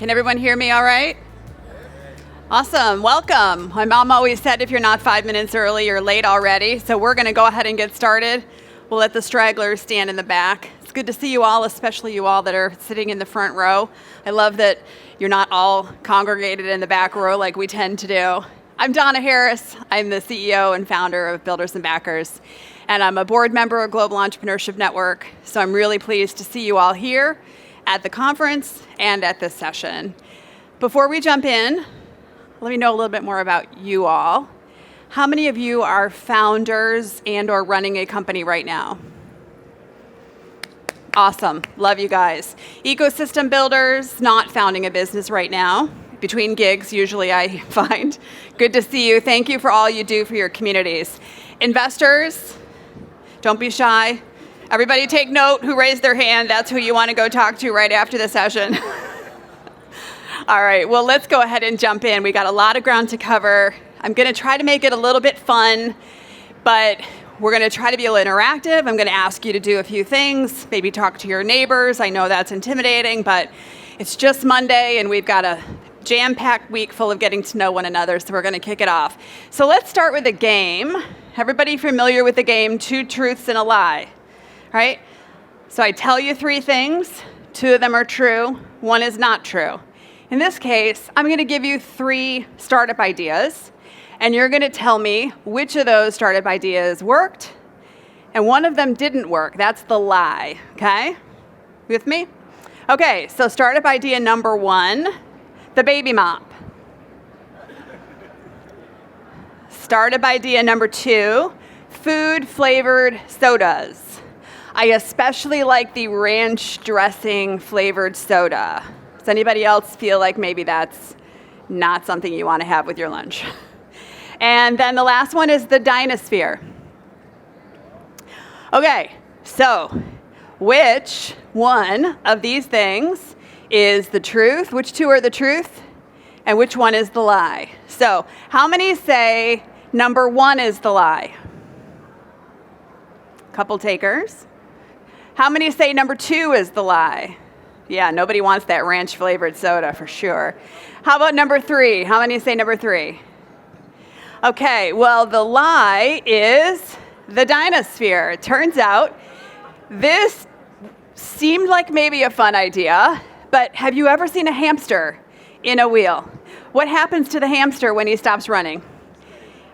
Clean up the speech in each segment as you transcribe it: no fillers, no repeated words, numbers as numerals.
Can everyone hear me all right? Awesome, welcome. My mom always said if you're not 5 minutes early, you're late already. So we're gonna go ahead and get started. We'll let the stragglers stand in the back. It's good to see you all, especially you all that are sitting in the front row. I love that you're not all congregated in the back row like we tend to do. I'm Donna Harris. I'm the CEO and founder of Builders and Backers, and I'm a board member of Global Entrepreneurship Network. So I'm really pleased to see you all here at the conference and at this session. Before we jump in, let me know a little bit more about you all. How many of you are founders and or running a company right now? Awesome, love you guys. Ecosystem builders, not founding a business right now. Between gigs, usually I find. Good to see you. Thank you for all you do for your communities. Investors, don't be shy. Everybody take note who raised their hand. That's who you want to go talk to right after the session. All right, well, let's go ahead and jump in. We got a lot of ground to cover. I'm going to try to make it a little bit fun, but we're going to try to be a little interactive. I'm going to ask you to do a few things, maybe talk to your neighbors. I know that's intimidating, but it's just Monday, and we've got a jam-packed week full of getting to know one another, so we're going to kick it off. So let's start with a game. Everybody familiar with the game, Two Truths and a Lie, right? So I tell you three things. Two of them are true. One is not true. In this case, I'm going to give you three startup ideas, and you're going to tell me which of those startup ideas worked, and one of them didn't work. That's the lie, okay? With me? Okay, so startup idea number one, the baby mop. Startup idea number two, food-flavored sodas. I especially like the ranch dressing flavored soda. Does anybody else feel like maybe that's not something you want to have with your lunch? And then the last one is the Dinosphere. Okay, so which one of these things is the truth? Which two are the truth? And which one is the lie? So how many say number one is the lie? Couple takers. How many say number two is the lie? Yeah, nobody wants that ranch flavored soda for sure. How about number three? How many say number three? Okay, well, the lie is the Dinosphere. It turns out this seemed like maybe a fun idea, but have you ever seen a hamster in a wheel? What happens to the hamster when he stops running?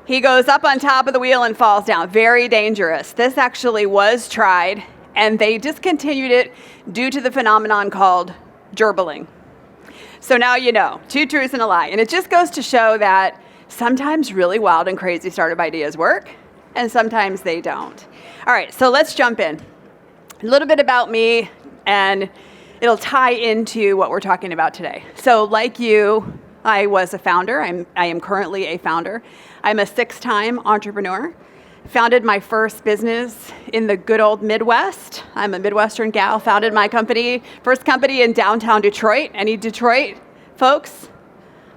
He goes up on top of the wheel and falls down. Very dangerous. This actually was tried, and they discontinued it due to the phenomenon called gerbling. So now you know, two truths and a lie. And it just goes to show that sometimes really wild and crazy startup ideas work, and sometimes they don't. All right, so let's jump in. A little bit about me, and it'll tie into what we're talking about today. So like you, I was a founder. I am currently a founder. I'm a 6-time entrepreneur. Founded my first business in the good old Midwest. I'm a Midwestern gal. Founded my company, first company in downtown Detroit. Any Detroit folks?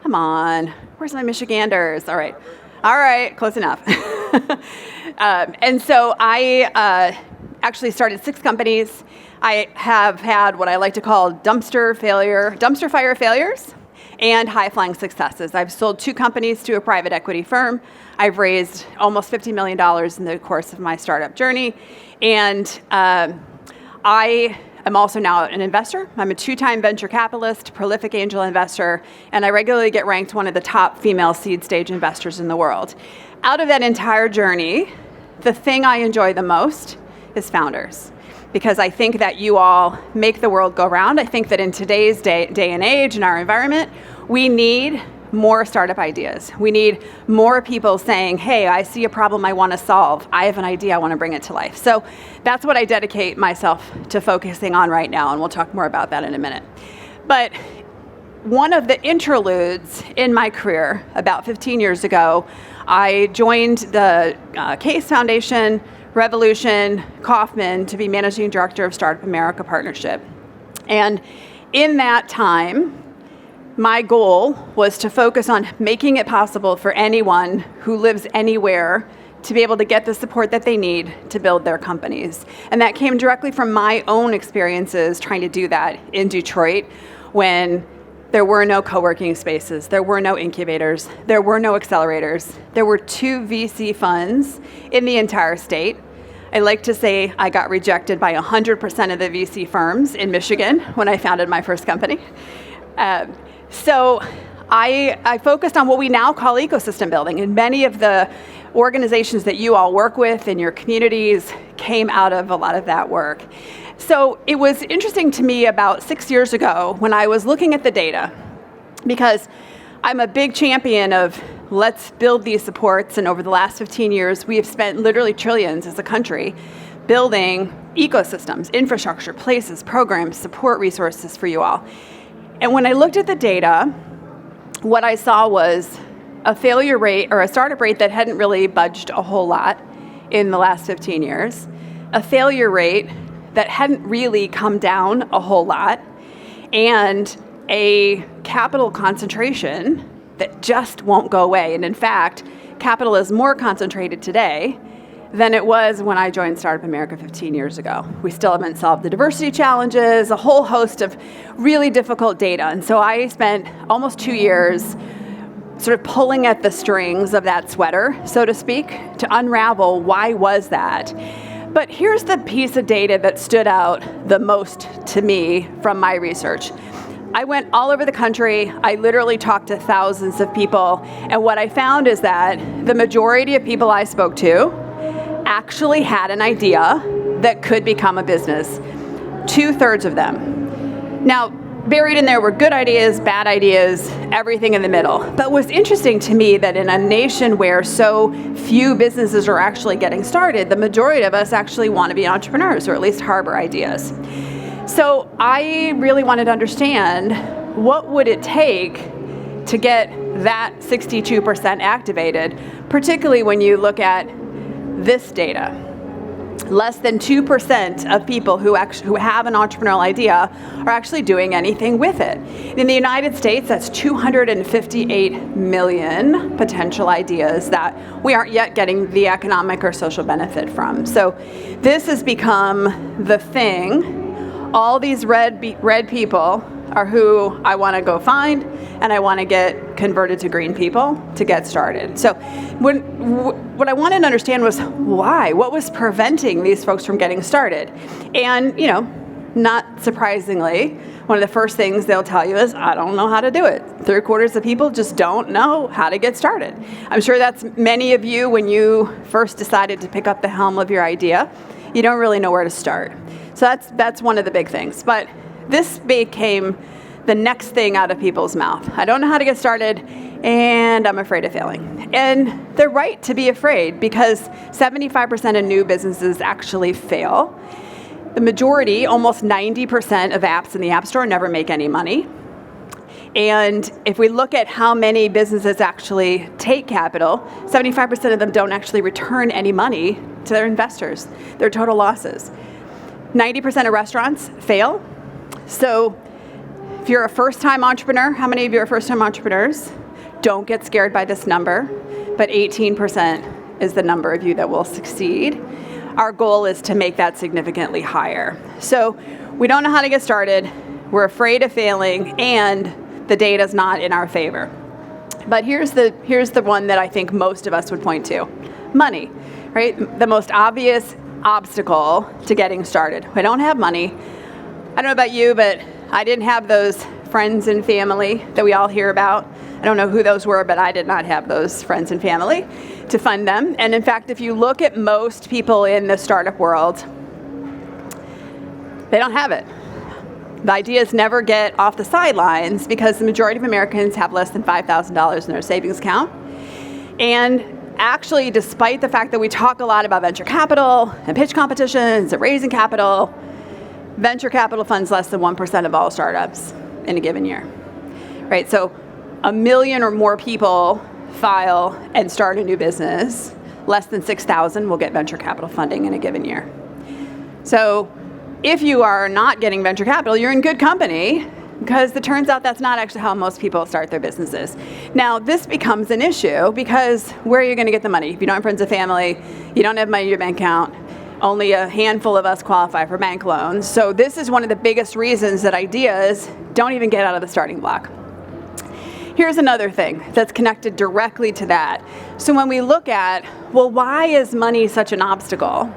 Come on. Where's my Michiganders? All right, close enough. And so I actually started 6 companies. I have had what I like to call dumpster fire failures and high-flying successes. I've sold 2 companies to a private equity firm. I've raised almost $50 million in the course of my startup journey. And I am also now an investor. I'm a 2-time venture capitalist, prolific angel investor, and I regularly get ranked one of the top female seed stage investors in the world. Out of that entire journey, the thing I enjoy the most is founders, because I think that you all make the world go round. I think that in today's day and age, in our environment, we need more startup ideas. We need more people saying, hey, I see a problem I want to solve. I have an idea, I want to bring it to life. So that's what I dedicate myself to focusing on right now, and we'll talk more about that in a minute. But one of the interludes in my career, about 15 years ago, I joined the Case Foundation, Revolution, Kauffman to be Managing Director of Startup America Partnership. And in that time, my goal was to focus on making it possible for anyone who lives anywhere to be able to get the support that they need to build their companies. And that came directly from my own experiences trying to do that in Detroit when There were no co-working spaces. There were no incubators. There were no accelerators. There were 2 VC funds in the entire state. I like to say I got rejected by 100% of the VC firms in Michigan when I founded my first company. So I focused on what we now call ecosystem building, and many of the organizations that you all work with in your communities came out of a lot of that work. So it was interesting to me about 6 years ago when I was looking at the data, because I'm a big champion of let's build these supports, and over the last 15 years, we have spent literally trillions as a country building ecosystems, infrastructure, places, programs, support resources for you all. And when I looked at the data, what I saw was a failure rate or a startup rate that hadn't really budged a whole lot in the last 15 years, a failure rate that hadn't really come down a whole lot, and a capital concentration that just won't go away. And in fact, capital is more concentrated today than it was when I joined Startup America 15 years ago. We still haven't solved the diversity challenges, a whole host of really difficult data. And so I spent almost 2 years sort of pulling at the strings of that sweater, so to speak, to unravel why was that. But here's the piece of data that stood out the most to me from my research. I went all over the country. I literally talked to thousands of people. And what I found is that the majority of people I spoke to actually had an idea that could become a business. 2/3 of them. Now, buried in there were good ideas, bad ideas, everything in the middle. But what's interesting to me that in a nation where so few businesses are actually getting started, the majority of us actually want to be entrepreneurs, or at least harbor ideas. So I really wanted to understand, what would it take to get that 62% activated, particularly when you look at this data. Less than 2% of people who have an entrepreneurial idea are actually doing anything with it. In the United States, that's 258 million potential ideas that we aren't yet getting the economic or social benefit from. So this has become the thing. All these red people are who I want to go find, and I want to get converted to green people to get started. So what I wanted to understand was why? What was preventing these folks from getting started? And, not surprisingly, one of the first things they'll tell you is, I don't know how to do it. 3/4 of people just don't know how to get started. I'm sure that's many of you when you first decided to pick up the helm of your idea. You don't really know where to start. So that's one of the big things. But this became the next thing out of people's mouth. I don't know how to get started, and I'm afraid of failing. And they're right to be afraid, because 75% of new businesses actually fail. The majority, almost 90% of apps in the App Store never make any money. And if we look at how many businesses actually take capital, 75% of them don't actually return any money to their investors, their total losses. 90% of restaurants fail. So if you're a first-time entrepreneur, how many of you are first-time entrepreneurs? Don't get scared by this number, but 18% is the number of you that will succeed. Our goal is to make that significantly higher. So we don't know how to get started, we're afraid of failing, and the data's not in our favor. But here's the one that I think most of us would point to. Money, right? The most obvious obstacle to getting started. I don't have money. I don't know about you, but I didn't have those friends and family that we all hear about. I don't know who those were, but I did not have those friends and family to fund them. And in fact, if you look at most people in the startup world, they don't have it. The ideas never get off the sidelines because the majority of Americans have less than $5,000 in their savings account. And actually, despite the fact that we talk a lot about venture capital and pitch competitions and raising capital, venture capital funds less than 1% of all startups in a given year, right? So 1 million or more people file and start a new business. Less than 6,000 will get venture capital funding in a given year. So if you are not getting venture capital, you're in good company, because it turns out that's not actually how most people start their businesses. Now, this becomes an issue because where are you going to get the money? If you don't have friends and family, you don't have money in your bank account, only a handful of us qualify for bank loans. So this is one of the biggest reasons that ideas don't even get out of the starting block. here's another thing that's connected directly to that. So when we look at, well, why is money such an obstacle?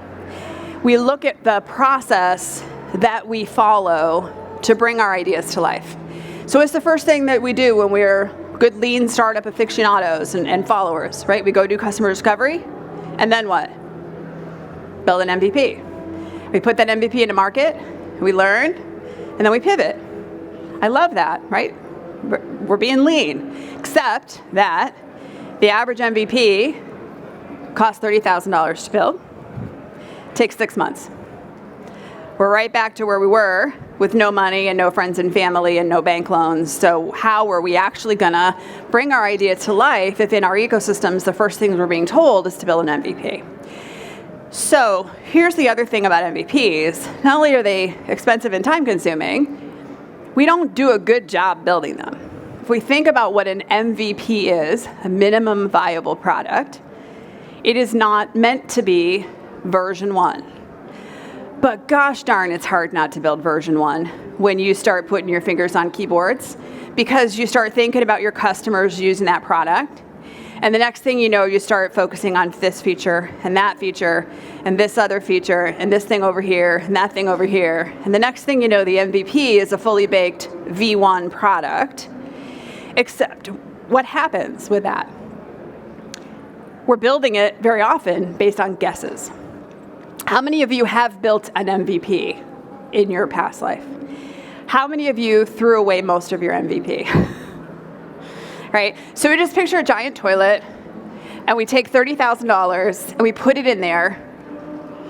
We look at the process that we follow to bring our ideas to life. So it's the first thing that we do when we're good lean startup aficionados and followers, right? We go do customer discovery, and then what? Build an MVP. We put that MVP into market, we learn, and then we pivot. I love that, right? We're being lean, except that the average MVP costs $30,000 to build, takes 6 months. We're right back to where we were with no money and no friends and family and no bank loans. So how are we actually gonna bring our idea to life if in our ecosystems the first things we're being told is to build an MVP? So here's the other thing about MVPs. Not only are they expensive and time consuming, we don't do a good job building them. If we think about what an MVP is, a minimum viable product, it is not meant to be version 1. But gosh darn, it's hard not to build version 1 when you start putting your fingers on keyboards, because you start thinking about your customers using that product. And the next thing you know, you start focusing on this feature and this other feature and this thing over here and that thing over here. And the next thing you know, the MVP is a fully baked V1 product. Except what happens with that? We're building it very often based on guesses. How many of you have built an MVP in your past life? How many of you threw away most of your MVP? Right? So we just picture a giant toilet, and we take $30,000 and we put it in there,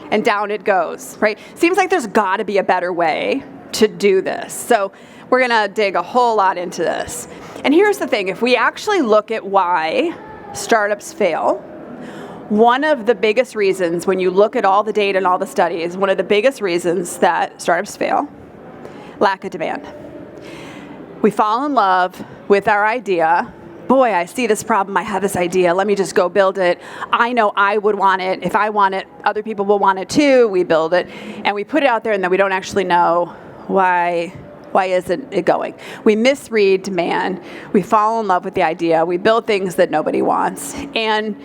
and down it goes, right? Seems like there's got to be a better way to do this. So we're going to dig a whole lot into this. And here's the thing. If we actually look at why startups fail, one of the biggest reasons, when you look at all the data and all the studies, one of the biggest reasons that startups fail, lack of demand. We fall in love with our idea. Boy, I see this problem, I have this idea, let me just go build it. I know I would want it. If I want it, other people will want it too. We build it, and we put it out there, and then we don't actually know why isn't it going? We misread demand. We fall in love with the idea. We build things that nobody wants. And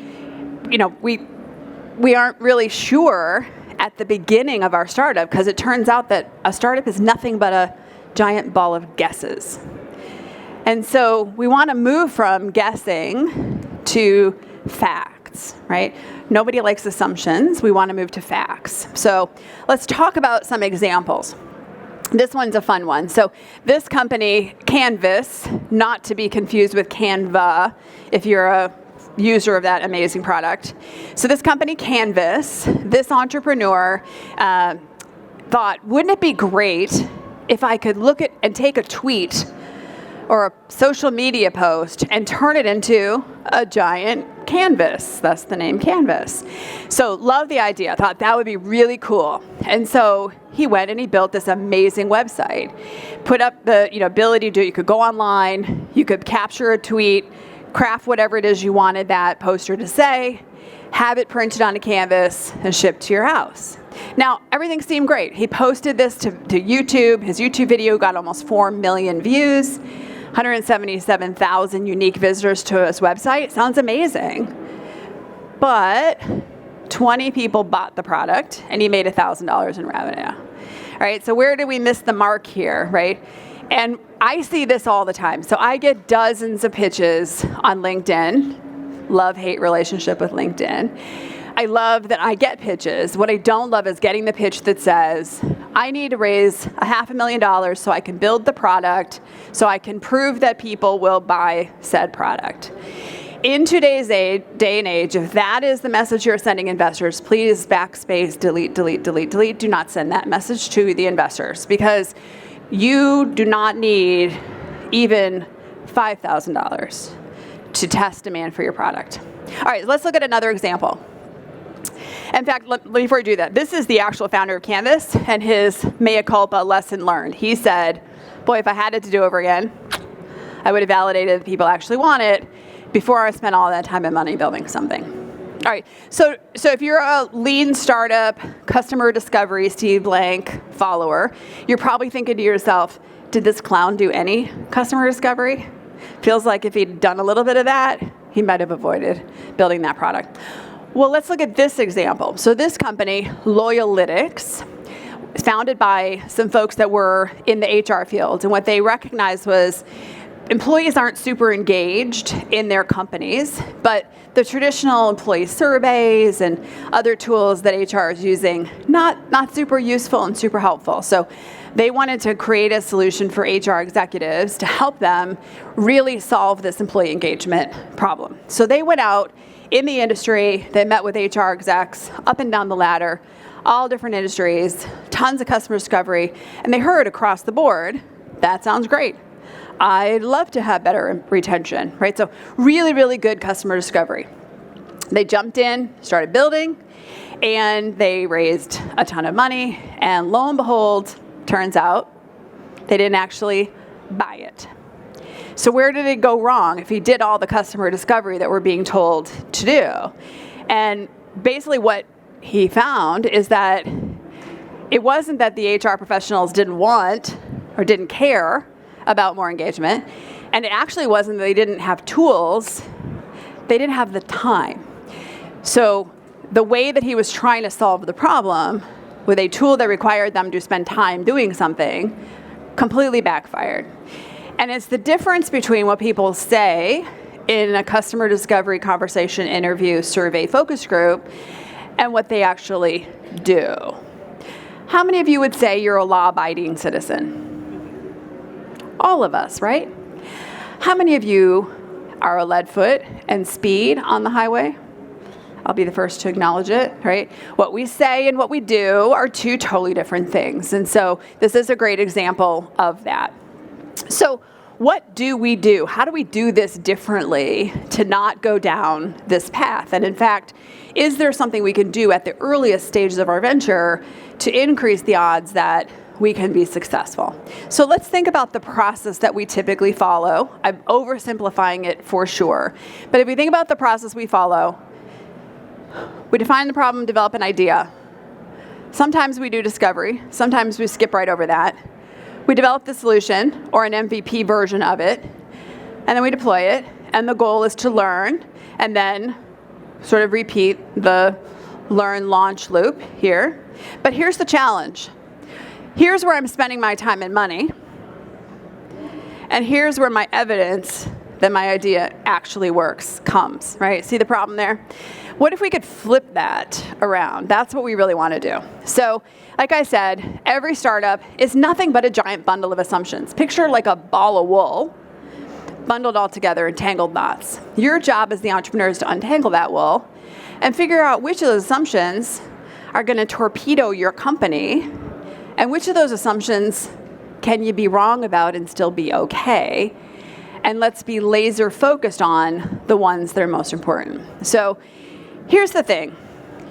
we aren't really sure at the beginning of our startup, because it turns out that a startup is nothing but a giant ball of guesses. And so we want to move from guessing to facts, right? Nobody likes assumptions. We want to move to facts. So let's talk about some examples. This one's a fun one. So this company, Canvas, not to be confused with Canva if you're a user of that amazing product. So this company, Canvas, this entrepreneur thought, wouldn't it be great if I could look at and take a tweet or a social media post and turn it into a giant canvas? That's the name, Canvas. So love the idea, thought that would be really cool. And so he went and he built this amazing website. Put up the ability to do it. You could go online, you could capture a tweet, craft whatever it is you wanted that poster to say, have it printed on a canvas and shipped to your house. Now, everything seemed great. He posted this to YouTube. His YouTube video got almost 4 million views, 177,000 unique visitors to his website. Sounds amazing. But 20 people bought the product, and he made $1,000 in revenue. All right, so where did we miss the mark here, right? And I see this all the time. So I get dozens of pitches on LinkedIn. Love-hate relationship with LinkedIn. I love that I get pitches. What I don't love is getting the pitch that says, I need to raise $500,000 so I can build the product, so I can prove that people will buy said product. In today's day and age, if that is the message you're sending investors, please backspace, delete. Do not send that message to the investors, because you do not need even $5,000 to test demand for your product. All right, let's look at another example. In fact, before we do that, this is the actual founder of Canvas and his mea culpa lesson learned. He said, boy, if I had it to do over again, I would have validated that people actually want it before I spent all that time and money building something. All right, so if you're a lean startup, customer discovery, Steve Blank follower, you're probably thinking to yourself, did this clown do any customer discovery? Feels like if he'd done a little bit of that, he might have avoided building that product. Well, let's look at this example. So this company, Loyalytics, founded by some folks that were in the HR field. And what they recognized was employees aren't super engaged in their companies, but the traditional employee surveys and other tools that HR is using, not super useful and super helpful. So they wanted to create a solution for HR executives to help them really solve this employee engagement problem. So they went out in the industry, they met with HR execs up and down the ladder, all different industries, tons of customer discovery, and they heard across the board, that sounds great. I'd love to have better retention, right? So really, really good customer discovery. They jumped in, started building, and they raised a ton of money, and lo and behold, turns out they didn't actually buy it. So where did it go wrong if he did all the customer discovery that we're being told to do? And basically what he found is that it wasn't that the HR professionals didn't want or didn't care about more engagement, and it actually wasn't that they didn't have tools, they didn't have the time. So the way that he was trying to solve the problem with a tool that required them to spend time doing something completely backfired. And it's the difference between what people say in a customer discovery conversation, interview, survey, focus group, and what they actually do. How many of you would say you're a law-abiding citizen? All of us, right? How many of you are a lead foot and speed on the highway? I'll be the first to acknowledge it, right? What we say and what we do are two totally different things. And so this is a great example of that. So what do we do? How do we do this differently to not go down this path? And in fact, is there something we can do at the earliest stages of our venture to increase the odds that we can be successful? So let's think about the process that we typically follow. I'm oversimplifying it for sure. But if we think about the process we follow, we define the problem, develop an idea. Sometimes we do discovery. Sometimes we skip right over that. We develop the solution or an MVP version of it, and then we deploy it. And the goal is to learn and then sort of repeat the learn, launch loop here. But here's the challenge. Here's where I'm spending my time and money. And here's where my evidence that my idea actually works comes, right? See the problem there? What if we could flip that around? That's what we really want to do. So, like I said, every startup is nothing but a giant bundle of assumptions. Picture like a ball of wool bundled all together in tangled knots. Your job as the entrepreneur is to untangle that wool and figure out which of those assumptions are going to torpedo your company and which of those assumptions can you be wrong about and still be okay. And let's be laser focused on the ones that are most important. So here's the thing.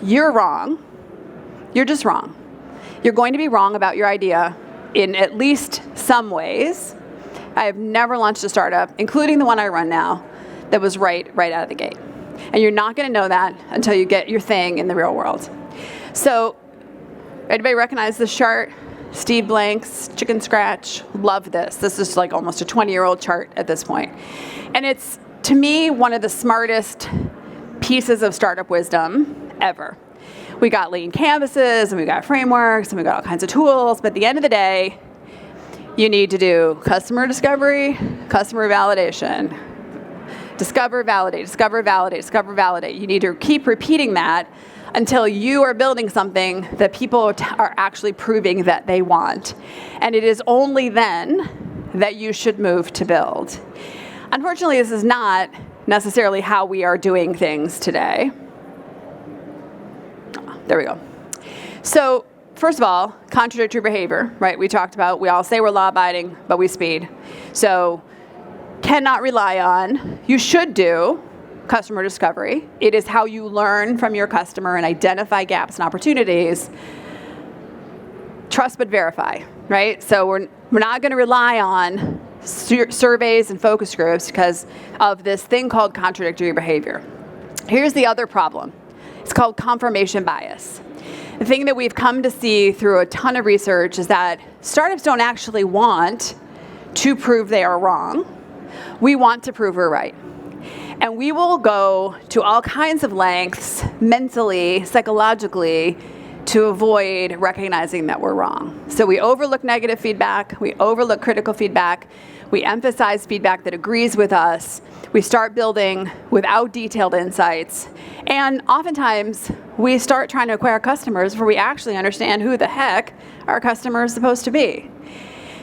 You're wrong. You're just wrong. You're going to be wrong about your idea in at least some ways. I have never launched a startup, including the one I run now, that was right out of the gate. And you're not going to know that until you get your thing in the real world. So anybody recognize this chart? Steve Blank's chicken scratch. Love this. This is like almost a 20-year-old chart at this point. And it's, to me, one of the smartest pieces of startup wisdom ever. We got lean canvases, and we got frameworks, and we got all kinds of tools, but at the end of the day, you need to do customer discovery, customer validation, discover, validate, discover, validate, discover, validate. You need to keep repeating that until you are building something that people are actually proving that they want. And it is only then that you should move to build. Unfortunately, this is not necessarily how we are doing things today. There we go. So first of all, contradictory behavior, right? We talked about, we all say we're law-abiding, but we speed. So cannot rely on, you should do customer discovery. It is how you learn from your customer and identify gaps and opportunities. Trust but verify, right? So we're not going to rely on surveys and focus groups because of this thing called contradictory behavior. Here's the other problem. It's called confirmation bias. The thing that we've come to see through a ton of research is that startups don't actually want to prove they are wrong. We want to prove we're right. And we will go to all kinds of lengths, mentally, psychologically, to avoid recognizing that we're wrong. So we overlook negative feedback, we overlook critical feedback, we emphasize feedback that agrees with us, we start building without detailed insights, and oftentimes we start trying to acquire customers where we actually understand who the heck our customer is supposed to be.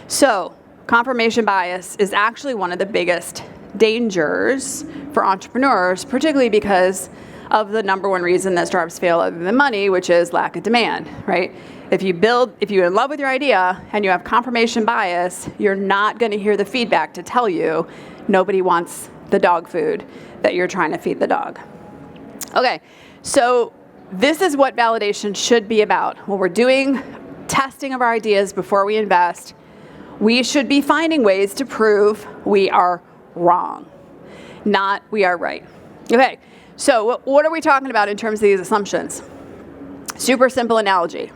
So confirmation bias is actually one of the biggest dangers for entrepreneurs, particularly because of the number one reason that startups fail other than money, which is lack of demand, right? If you're in love with your idea and you have confirmation bias, you're not going to hear the feedback to tell you nobody wants the dog food that you're trying to feed the dog. Okay, so this is what validation should be about. When we're doing testing of our ideas before we invest, we should be finding ways to prove we are wrong, not we are right. Okay, so what are we talking about in terms of these assumptions? Super simple analogy.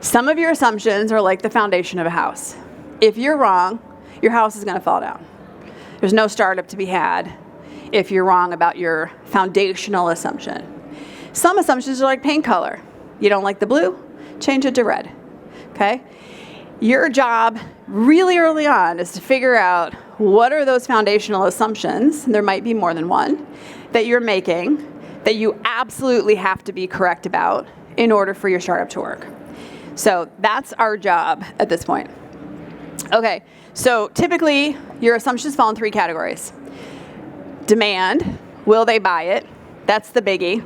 Some of your assumptions are like the foundation of a house. If you're wrong, your house is going to fall down. There's no startup to be had if you're wrong about your foundational assumption. Some assumptions are like paint color. You don't like the blue? Change it to red. Okay? Your job really early on is to figure out what are those foundational assumptions, and there might be more than one, that you're making that you absolutely have to be correct about in order for your startup to work. So that's our job at this point. Okay, so typically your assumptions fall in three categories. Demand, will they buy it? That's the biggie.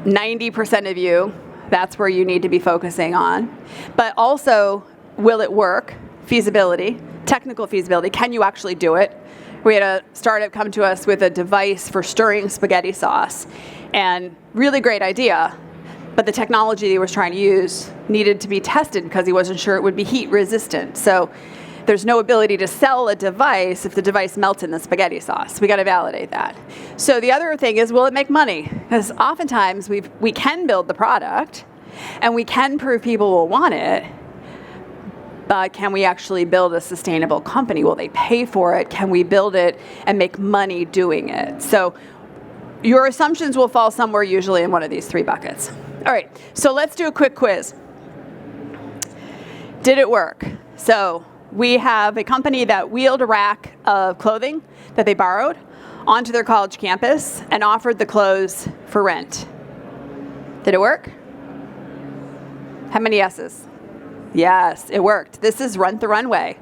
90% of you, that's where you need to be focusing on. But also, will it work? Feasibility, technical feasibility. Can you actually do it? We had a startup come to us with a device for stirring spaghetti sauce, and really great idea, but the technology he was trying to use needed to be tested because he wasn't sure it would be heat resistant. So there's no ability to sell a device if the device melts in the spaghetti sauce. We got to validate that. So the other thing is, will it make money? Because oftentimes we can build the product and we can prove people will want it, but can we actually build a sustainable company? Will they pay for it? Can we build it and make money doing it? So your assumptions will fall somewhere usually in one of these three buckets. All right, so let's do a quick quiz. Did it work? So we have a company that wheeled a rack of clothing that they borrowed onto their college campus and offered the clothes for rent. Did it work? How many yeses? Yes, it worked. This is Rent the Runway.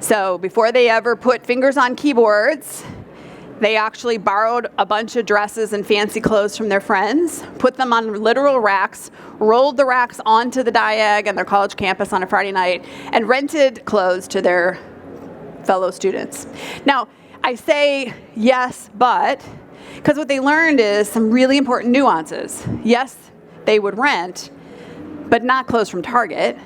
So before they ever put fingers on keyboards, they actually borrowed a bunch of dresses and fancy clothes from their friends, put them on literal racks, rolled the racks onto the diag and their college campus on a Friday night, and rented clothes to their fellow students. Now, I say yes, but, because what they learned is some really important nuances. Yes, they would rent, but not clothes from Target.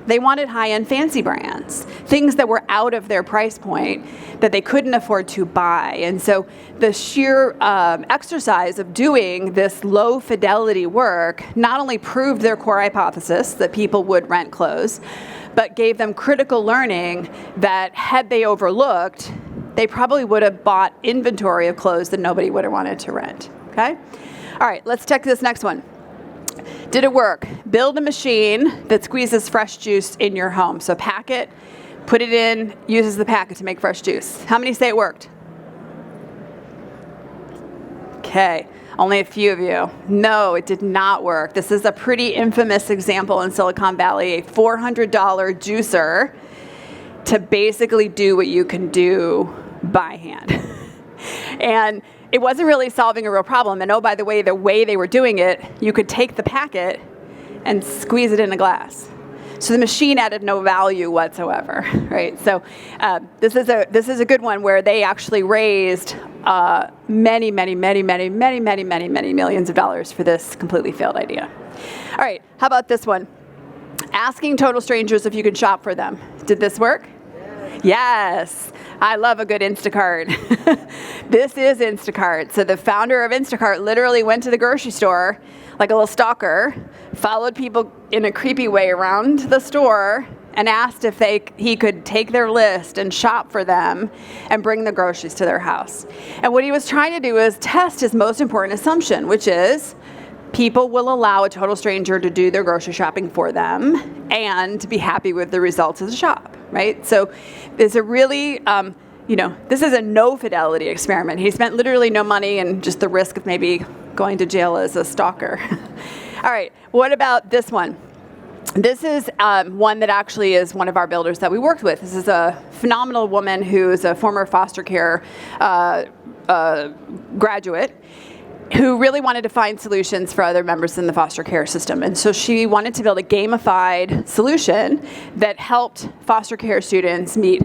They wanted high-end fancy brands, things that were out of their price point that they couldn't afford to buy. And so the sheer exercise of doing this low-fidelity work not only proved their core hypothesis that people would rent clothes, but gave them critical learning that had they overlooked, they probably would have bought inventory of clothes that nobody would have wanted to rent. Okay? All right, let's check this next one. Did it work? Build a machine that squeezes fresh juice in your home. So pack it, put it in, uses the packet to make fresh juice. How many say it worked? Okay, only a few of you. No, it did not work. This is a pretty infamous example in Silicon Valley, a $400 juicer to basically do what you can do by hand. And it wasn't really solving a real problem. And oh, by the way they were doing it, you could take the packet and squeeze it in a glass. So the machine added no value whatsoever, right? So this is a good one where they actually raised many millions of dollars for this completely failed idea. All right, how about this one? Asking total strangers if you could shop for them. Did this work? Yes, I love a good Instacart. This is Instacart. So the founder of Instacart literally went to the grocery store like a little stalker, followed people in a creepy way around the store, and asked if he could take their list and shop for them and bring the groceries to their house. And what he was trying to do is test his most important assumption, which is people will allow a total stranger to do their grocery shopping for them and be happy with the results of the shop, right? So it's a really, this is a no fidelity experiment. He spent literally no money and just the risk of maybe going to jail as a stalker. All right, what about this one? This is one that actually is one of our builders that we worked with. This is a phenomenal woman who is a former foster care graduate who really wanted to find solutions for other members in the foster care system. And so she wanted to build a gamified solution that helped foster care students meet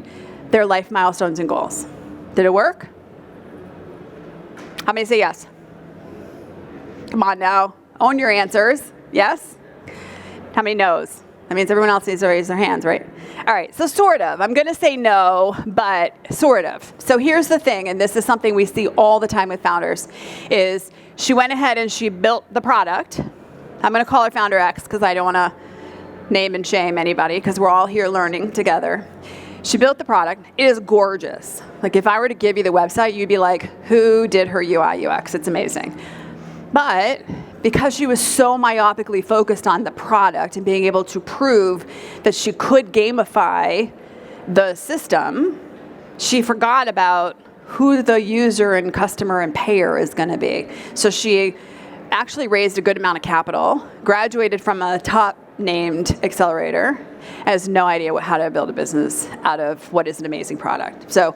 their life milestones and goals. Did it work? How many say yes? Come on now, own your answers. Yes? How many no's? That means everyone else needs to raise their hands, right? All right, so sort of. I'm going to say no, but sort of. So here's the thing, and this is something we see all the time with founders, is she went ahead and she built the product. I'm going to call her Founder X because I don't want to name and shame anybody because we're all here learning together. She built the product. It is gorgeous. Like if I were to give you the website, you'd be like, who did her UI UX? It's amazing. But because she was so myopically focused on the product and being able to prove that she could gamify the system, she forgot about who the user and customer and payer is going to be. So she actually raised a good amount of capital, graduated from a top-named accelerator, has no idea how to build a business out of what is an amazing product. So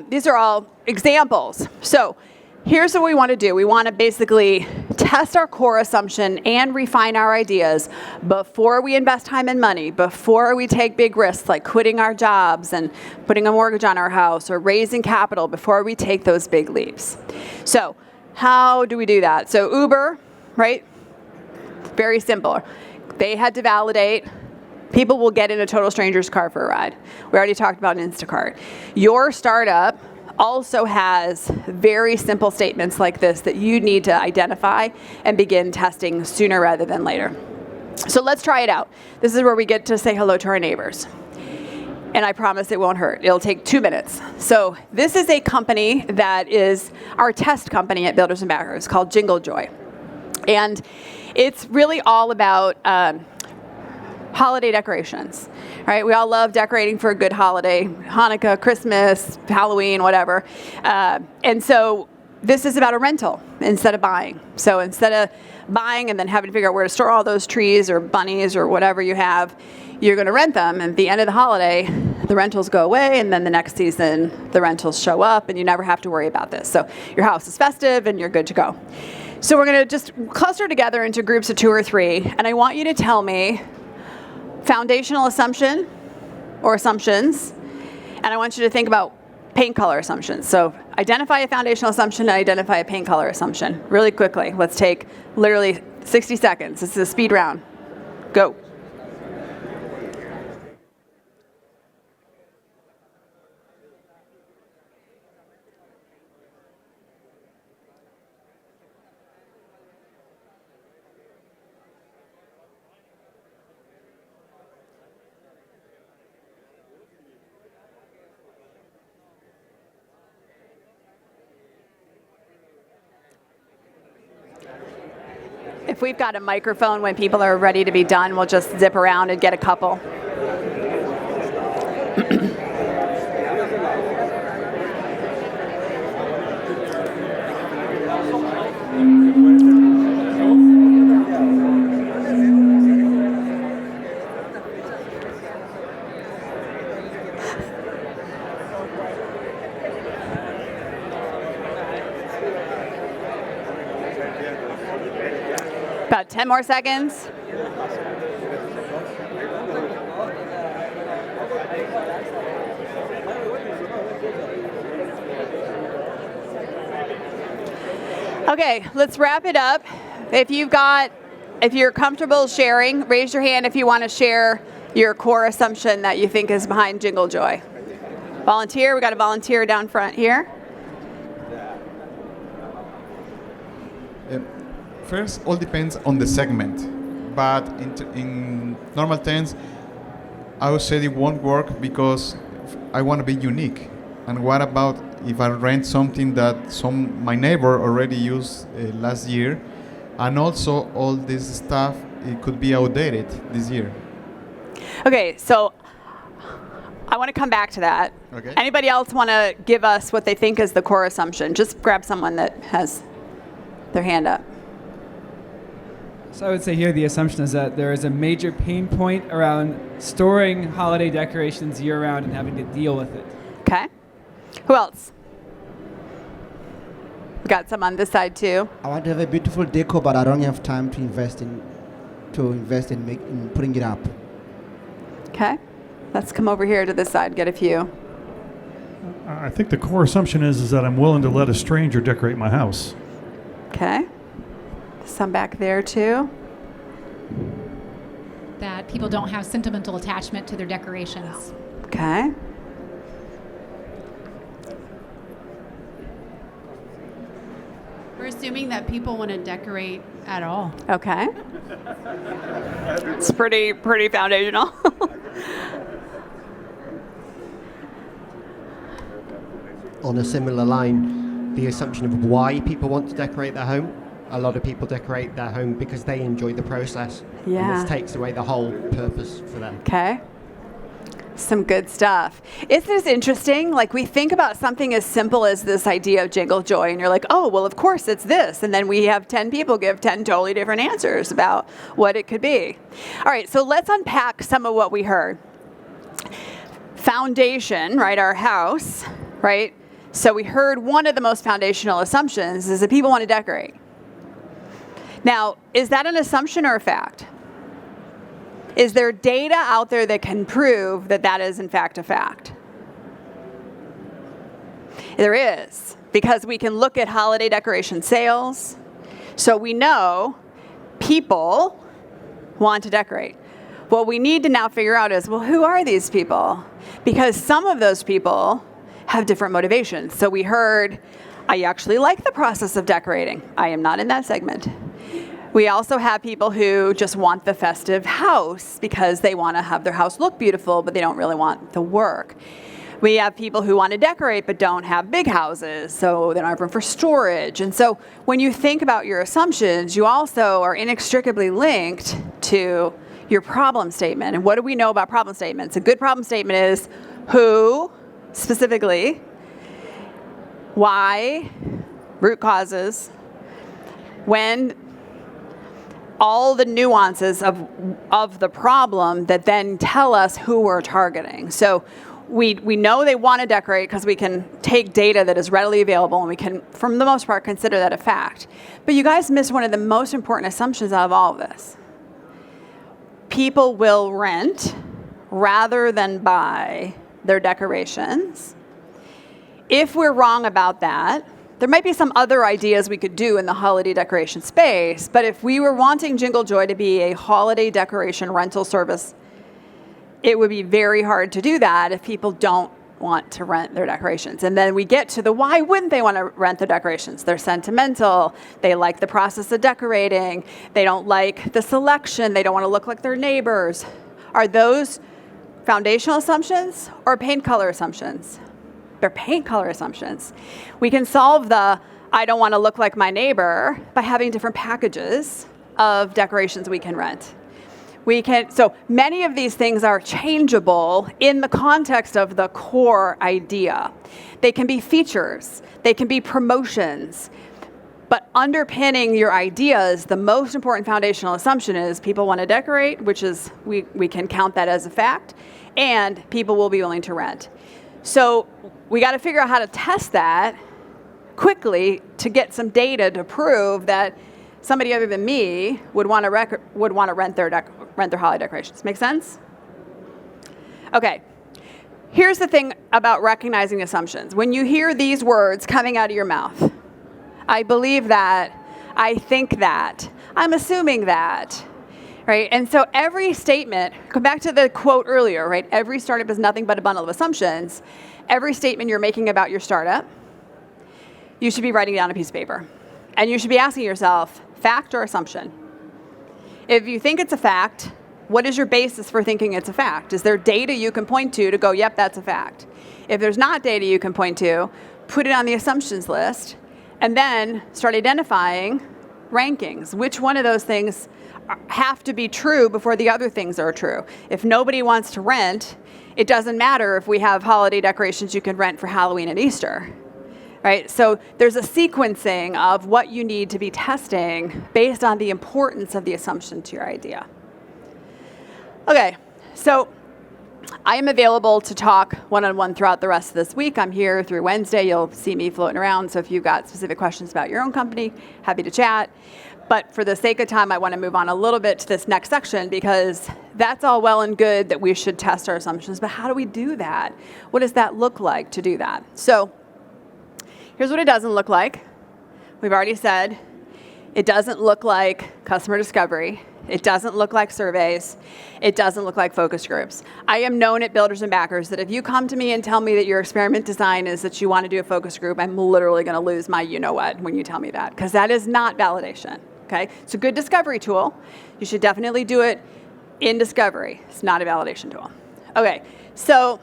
these are all examples. So here's what we want to do. We want to basically test our core assumption and refine our ideas before we invest time and money, before we take big risks like quitting our jobs and putting a mortgage on our house or raising capital before we take those big leaps. So how do we do that? So Uber, right? Very simple. They had to validate. People will get in a total stranger's car for a ride. We already talked about Instacart. Your startup also has very simple statements like this that you need to identify and begin testing sooner rather than later. So let's try it out. This is where we get to say hello to our neighbors. And I promise it won't hurt. It'll take 2 minutes. So this is a company that is our test company at Builders and Backers called Jingle Joy. And it's really all about holiday decorations, right? We all love decorating for a good holiday, Hanukkah, Christmas, Halloween, whatever. And so this is about a rental instead of buying. So instead of buying and then having to figure out where to store all those trees or bunnies or whatever you have, you're going to rent them. And at the end of the holiday, the rentals go away, and then the next season, the rentals show up, and you never have to worry about this. So your house is festive, and you're good to go. So we're going to just cluster together into groups of 2 or 3, and I want you to tell me foundational assumption or assumptions, and I want you to think about paint color assumptions. So identify a foundational assumption and identify a paint color assumption really quickly. Let's take literally 60 seconds. This is a speed round. Go. If we've got a microphone when people are ready to be done, we'll just zip around and get a couple. About 10 more seconds. Okay, let's wrap it up. If you're comfortable sharing, raise your hand if you want to share your core assumption that you think is behind Jingle Joy. Volunteer, we got a volunteer down front here. First, all depends on the segment, but in normal terms, I would say it won't work because I want to be unique. And what about if I rent something that my neighbor already used last year, and also all this stuff, it could be outdated this year. Okay, so I want to come back to that. Okay. Anybody else want to give us what they think is the core assumption? Just grab someone that has their hand up. So I would say here the assumption is that there is a major pain point around storing holiday decorations year-round and having to deal with it. Okay. Who else? We got some on this side too. I want to have a beautiful deco, but I don't have time to invest in putting it up. Okay. Let's come over here to this side, get a few. I think the core assumption is that I'm willing to let a stranger decorate my house. Okay. Some back there too. That people don't have sentimental attachment to their decorations. Okay. We're assuming that people want to decorate at all. Okay. It's pretty foundational. On a similar line, the assumption of why people want to decorate their home. A lot of people decorate their home because they enjoy the process. Yeah. And this takes away the whole purpose for them. Okay. Some good stuff. Isn't this interesting? Like, we think about something as simple as this idea of jingle joy, and you're like, oh, well, of course it's this. And then we have 10 people give 10 totally different answers about what it could be. All right, so let's unpack some of what we heard. Foundation, right, our house, right? So we heard one of the most foundational assumptions is that people want to decorate. Now, is that an assumption or a fact? Is there data out there that can prove that that is in fact a fact? There is, because we can look at holiday decoration sales. So we know people want to decorate. What we need to now figure out is, well, who are these people? Because some of those people have different motivations. So we heard, I actually like the process of decorating. I am not in that segment. We also have people who just want the festive house because they want to have their house look beautiful, but they don't really want the work. We have people who want to decorate but don't have big houses, so they don't have room for storage. And so when you think about your assumptions, you also are inextricably linked to your problem statement. And what do we know about problem statements? A good problem statement is who, specifically, why, root causes, when, all the nuances of the problem that then tell us who we're targeting. So we know they want to decorate because we can take data that is readily available and we can, for the most part, consider that a fact. But you guys missed one of the most important assumptions out of all of this. People will rent rather than buy their decorations. If we're wrong about that, there might be some other ideas we could do in the holiday decoration space, but if we were wanting Jingle Joy to be a holiday decoration rental service, it would be very hard to do that if people don't want to rent their decorations. And then we get to the why wouldn't they want to rent their decorations? They're sentimental, they like the process of decorating, they don't like the selection, they don't want to look like their neighbors. Are those foundational assumptions or paint color assumptions? They're paint color assumptions. We can solve the I don't want to look like my neighbor by having different packages of decorations we can rent. So many of these things are changeable in the context of the core idea. They can be features, they can be promotions, but underpinning your ideas, the most important foundational assumption is people want to decorate, which is, we can count that as a fact, and people will be willing to rent. So we got to figure out how to test that quickly to get some data to prove that somebody other than me would want to rent their holiday decorations. Make sense? Okay. Here's the thing about recognizing assumptions. When you hear these words coming out of your mouth, I believe that, I think that, I'm assuming that, right? And so every statement, come back to the quote earlier, right? Every startup is nothing but a bundle of assumptions. Every statement you're making about your startup, you should be writing down on a piece of paper. And you should be asking yourself, fact or assumption? If you think it's a fact, What is your basis for thinking it's a fact? Is there data you can point to go, yep, that's a fact? If there's not data you can point to, put it on the assumptions list, and then start identifying rankings. Which one of those things have to be true before the other things are true? If nobody wants to rent, it doesn't matter if we have holiday decorations you can rent for Halloween and Easter, right? So there's a sequencing of what you need to be testing based on the importance of the assumption to your idea. Okay, so I am available to talk one-on-one throughout the rest of this week. I'm here through Wednesday. You'll see me floating around. So if you've got specific questions about your own company, happy to chat. But for the sake of time, I want to move on a little bit to this next section, because that's all well and good that we should test our assumptions. But how do we do that? What does that look like to do that? So here's what it doesn't look like. We've already said it doesn't look like customer discovery. It doesn't look like surveys. It doesn't look like focus groups. I am known at Builders and Backers that if you come to me and tell me that your experiment design is that you want to do a focus group, I'm literally going to lose my you-know-what when you tell me that, because that is not validation, okay? It's a good discovery tool. You should definitely do it in discovery. It's not a validation tool. Okay, so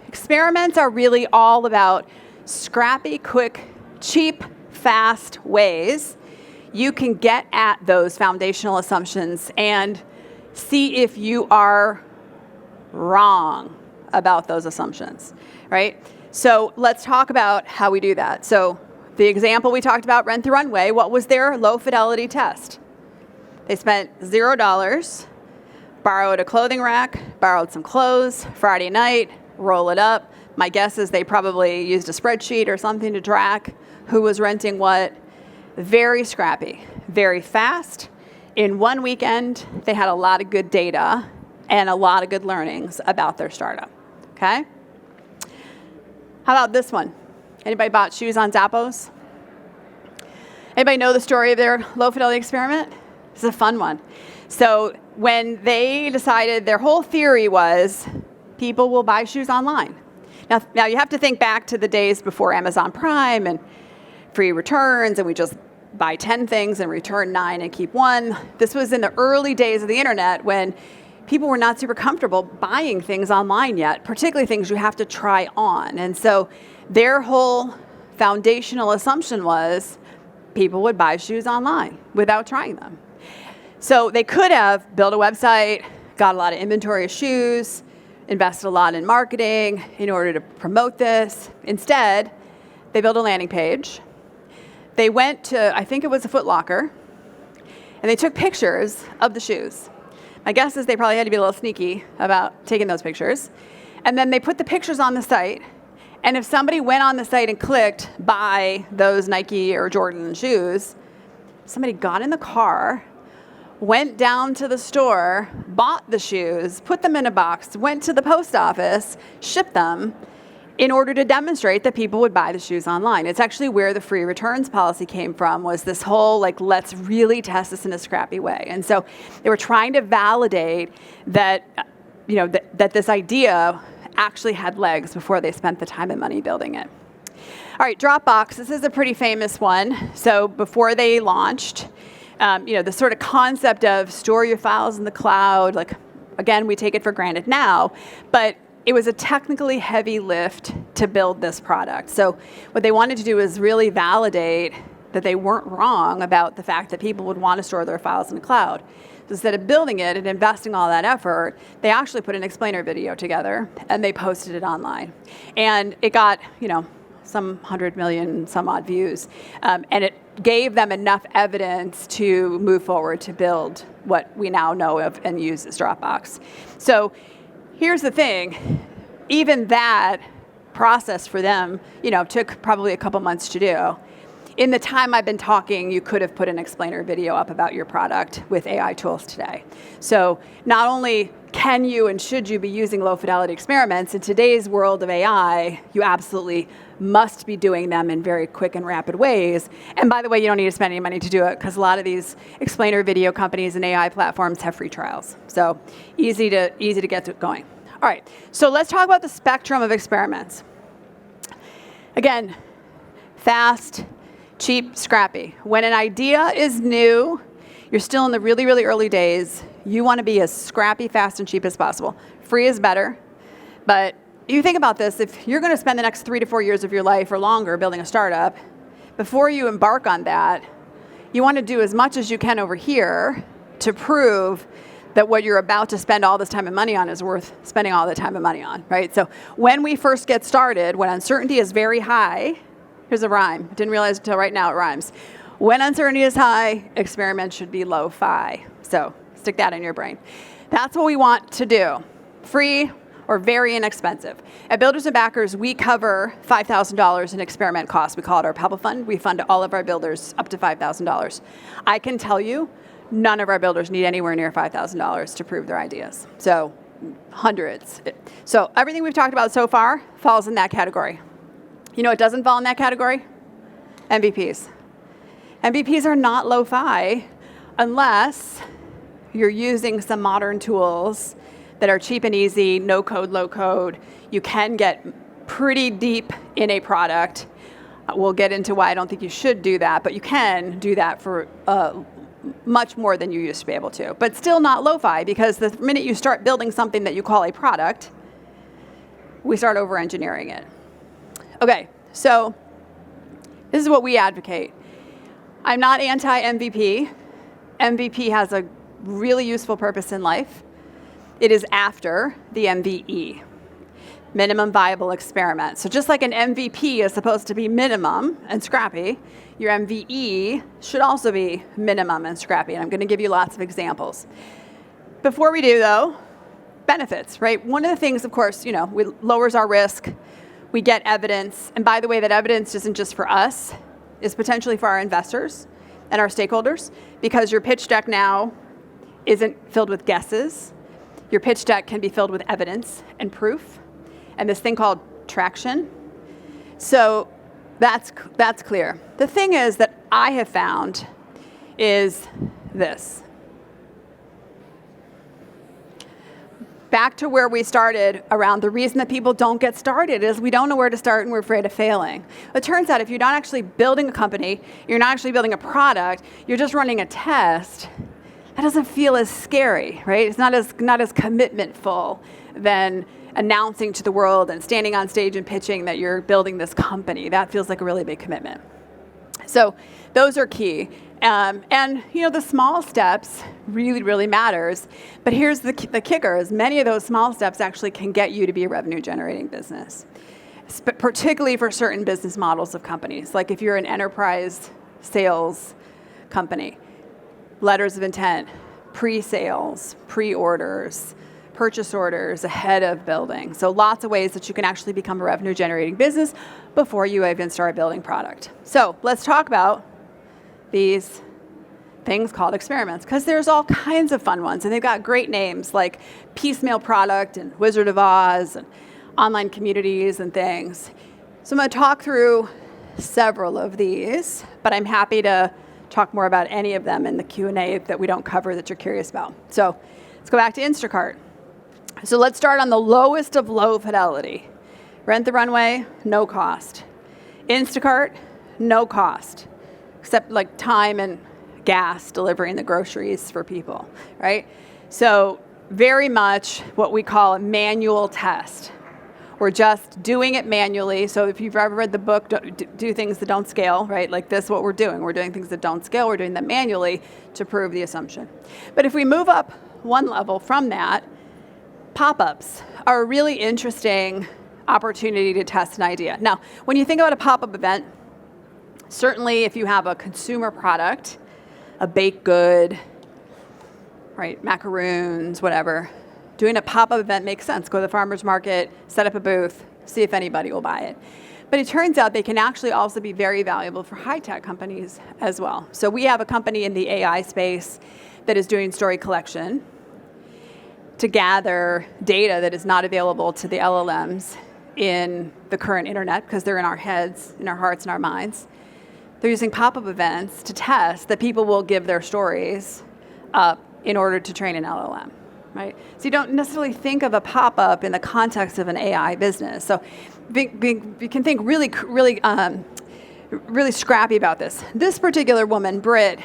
experiments are really all about scrappy, quick, cheap, fast ways you can get at those foundational assumptions and see if you are wrong about those assumptions, right? So let's talk about how we do that. So the example we talked about, Rent the Runway, what was their low fidelity test? They spent $0, borrowed a clothing rack, borrowed some clothes, Friday night, roll it up. My guess is they probably used a spreadsheet or something to track who was renting what. Very scrappy, very fast. In one weekend, they had a lot of good data and a lot of good learnings about their startup, okay? How about this one? Anybody bought shoes on Zappos? Anybody know the story of their low fidelity experiment? This is a fun one. So when they decided, their whole theory was people will buy shoes online. Now you have to think back to the days before Amazon Prime and free returns, and we just buy 10 things and return 9 and keep 1. This was in the early days of the internet when people were not super comfortable buying things online yet, particularly things you have to try on. And so their whole foundational assumption was people would buy shoes online without trying them. So they could have built a website, got a lot of inventory of shoes, invested a lot in marketing in order to promote this. Instead, they built a landing page. They went to, I think it was a Foot Locker, and they took pictures of the shoes. My guess is they probably had to be a little sneaky about taking those pictures. And then they put the pictures on the site, and if somebody went on the site and clicked buy those Nike or Jordan shoes, somebody got in the car, went down to the store, bought the shoes, put them in a box, went to the post office, shipped them, in order to demonstrate that people would buy the shoes online. It's actually where the free returns policy came from, was this whole, like, let's really test this in a scrappy way. And so they were trying to validate that, that this idea actually had legs before they spent the time and money building it. All right, Dropbox, this is a pretty famous one. So before they launched, the sort of concept of store your files in the cloud, like, again, we take it for granted now, but it was a technically heavy lift to build this product. So what they wanted to do is really validate that they weren't wrong about the fact that people would want to store their files in the cloud. So instead of building it and investing all that effort, they actually put an explainer video together and they posted it online. And it got, some 100 million, some odd views. And it gave them enough evidence to move forward to build what we now know of and use as Dropbox. So here's the thing, even that process for them, took probably a couple months to do. In the time I've been talking, you could have put an explainer video up about your product with AI tools today. So not only can you and should you be using low fidelity experiments, in today's world of AI, you absolutely must be doing them in very quick and rapid ways. And by the way, you don't need to spend any money to do it, because a lot of these explainer video companies and AI platforms have free trials. So easy to get going. All right, so let's talk about the spectrum of experiments. Again, fast, cheap, scrappy. When an idea is new, you're still in the really, really early days, You want to be as scrappy, fast, and cheap as possible. Free is better, but you think about this, if you're going to spend the next 3 to 4 years of your life or longer building a startup, before you embark on that, you want to do as much as you can over here to prove that what you're about to spend all this time and money on is worth spending all the time and money on, right? So when we first get started, when uncertainty is very high, here's a rhyme. Didn't realize until right now it rhymes. When uncertainty is high, experiments should be low-fi. So stick that in your brain. That's what we want to do. Free or very inexpensive. At Builders and Backers, we cover $5,000 in experiment costs. We call it our Pebble Fund. We fund all of our builders up to $5,000. I can tell you, none of our builders need anywhere near $5,000 to prove their ideas. So hundreds. So everything we've talked about so far falls in that category. You know what doesn't fall in that category? MVPs. MVPs are not lo-fi unless you're using some modern tools that are cheap and easy, no code, low code. You can get pretty deep in a product. We'll get into why I don't think you should do that, but you can do that for much more than you used to be able to. But still not lo-fi, because the minute you start building something that you call a product, we start over-engineering it. Okay, so this is what we advocate. I'm not anti-MVP. MVP has a really useful purpose in life. It is after the MVE, minimum viable experiment. So just like an MVP is supposed to be minimum and scrappy, your MVE should also be minimum and scrappy. And I'm going to give you lots of examples. Before we do, though, benefits, right? One of the things, of course, it lowers our risk. We get evidence. And by the way, that evidence isn't just for us. It's potentially for our investors and our stakeholders, because your pitch deck now isn't filled with guesses. Your pitch deck can be filled with evidence and proof, and this thing called traction. So that's clear. The thing is that I have found is this. Back to where we started around the reason that people don't get started is we don't know where to start and we're afraid of failing. It turns out if you're not actually building a company, you're not actually building a product, you're just running a test, that doesn't feel as scary, right? It's not as commitmentful than announcing to the world and standing on stage and pitching that you're building this company. That feels like a really big commitment. So those are key. And the small steps really, really matters. But here's the kicker, is many of those small steps actually can get you to be a revenue generating business, particularly for certain business models of companies. Like if you're an enterprise sales company, letters of intent, pre-sales, pre-orders, purchase orders ahead of building. So lots of ways that you can actually become a revenue generating business before you even start building product. So let's talk about these things called experiments, because there's all kinds of fun ones, and they've got great names like Piecemeal Product and Wizard of Oz and online communities and things. So I'm going to talk through several of these, but I'm happy to talk more about any of them in the Q&A that we don't cover that you're curious about. So let's go back to Instacart. So let's start on the lowest of low fidelity. Rent the Runway, no cost. Instacart, no cost, except like time and gas delivering the groceries for people, right? So very much what we call a manual test. We're just doing it manually. So if you've ever read the book, Do Things That Don't Scale, right? Like this is what we're doing. We're doing things that don't scale. We're doing them manually to prove the assumption. But if we move up one level from that, pop-ups are a really interesting opportunity to test an idea. Now, when you think about a pop-up event, certainly if you have a consumer product, a baked good, right, macaroons, whatever, doing a pop-up event makes sense. Go to the farmer's market, set up a booth, see if anybody will buy it. But it turns out they can actually also be very valuable for high-tech companies as well. So we have a company in the AI space that is doing story collection to gather data that is not available to the LLMs in the current internet, because they're in our heads, in our hearts, and our minds. They're using pop-up events to test that people will give their stories up in order to train an LLM, right? So you don't necessarily think of a pop-up in the context of an AI business. So you can think really scrappy about this. This particular woman, Britt,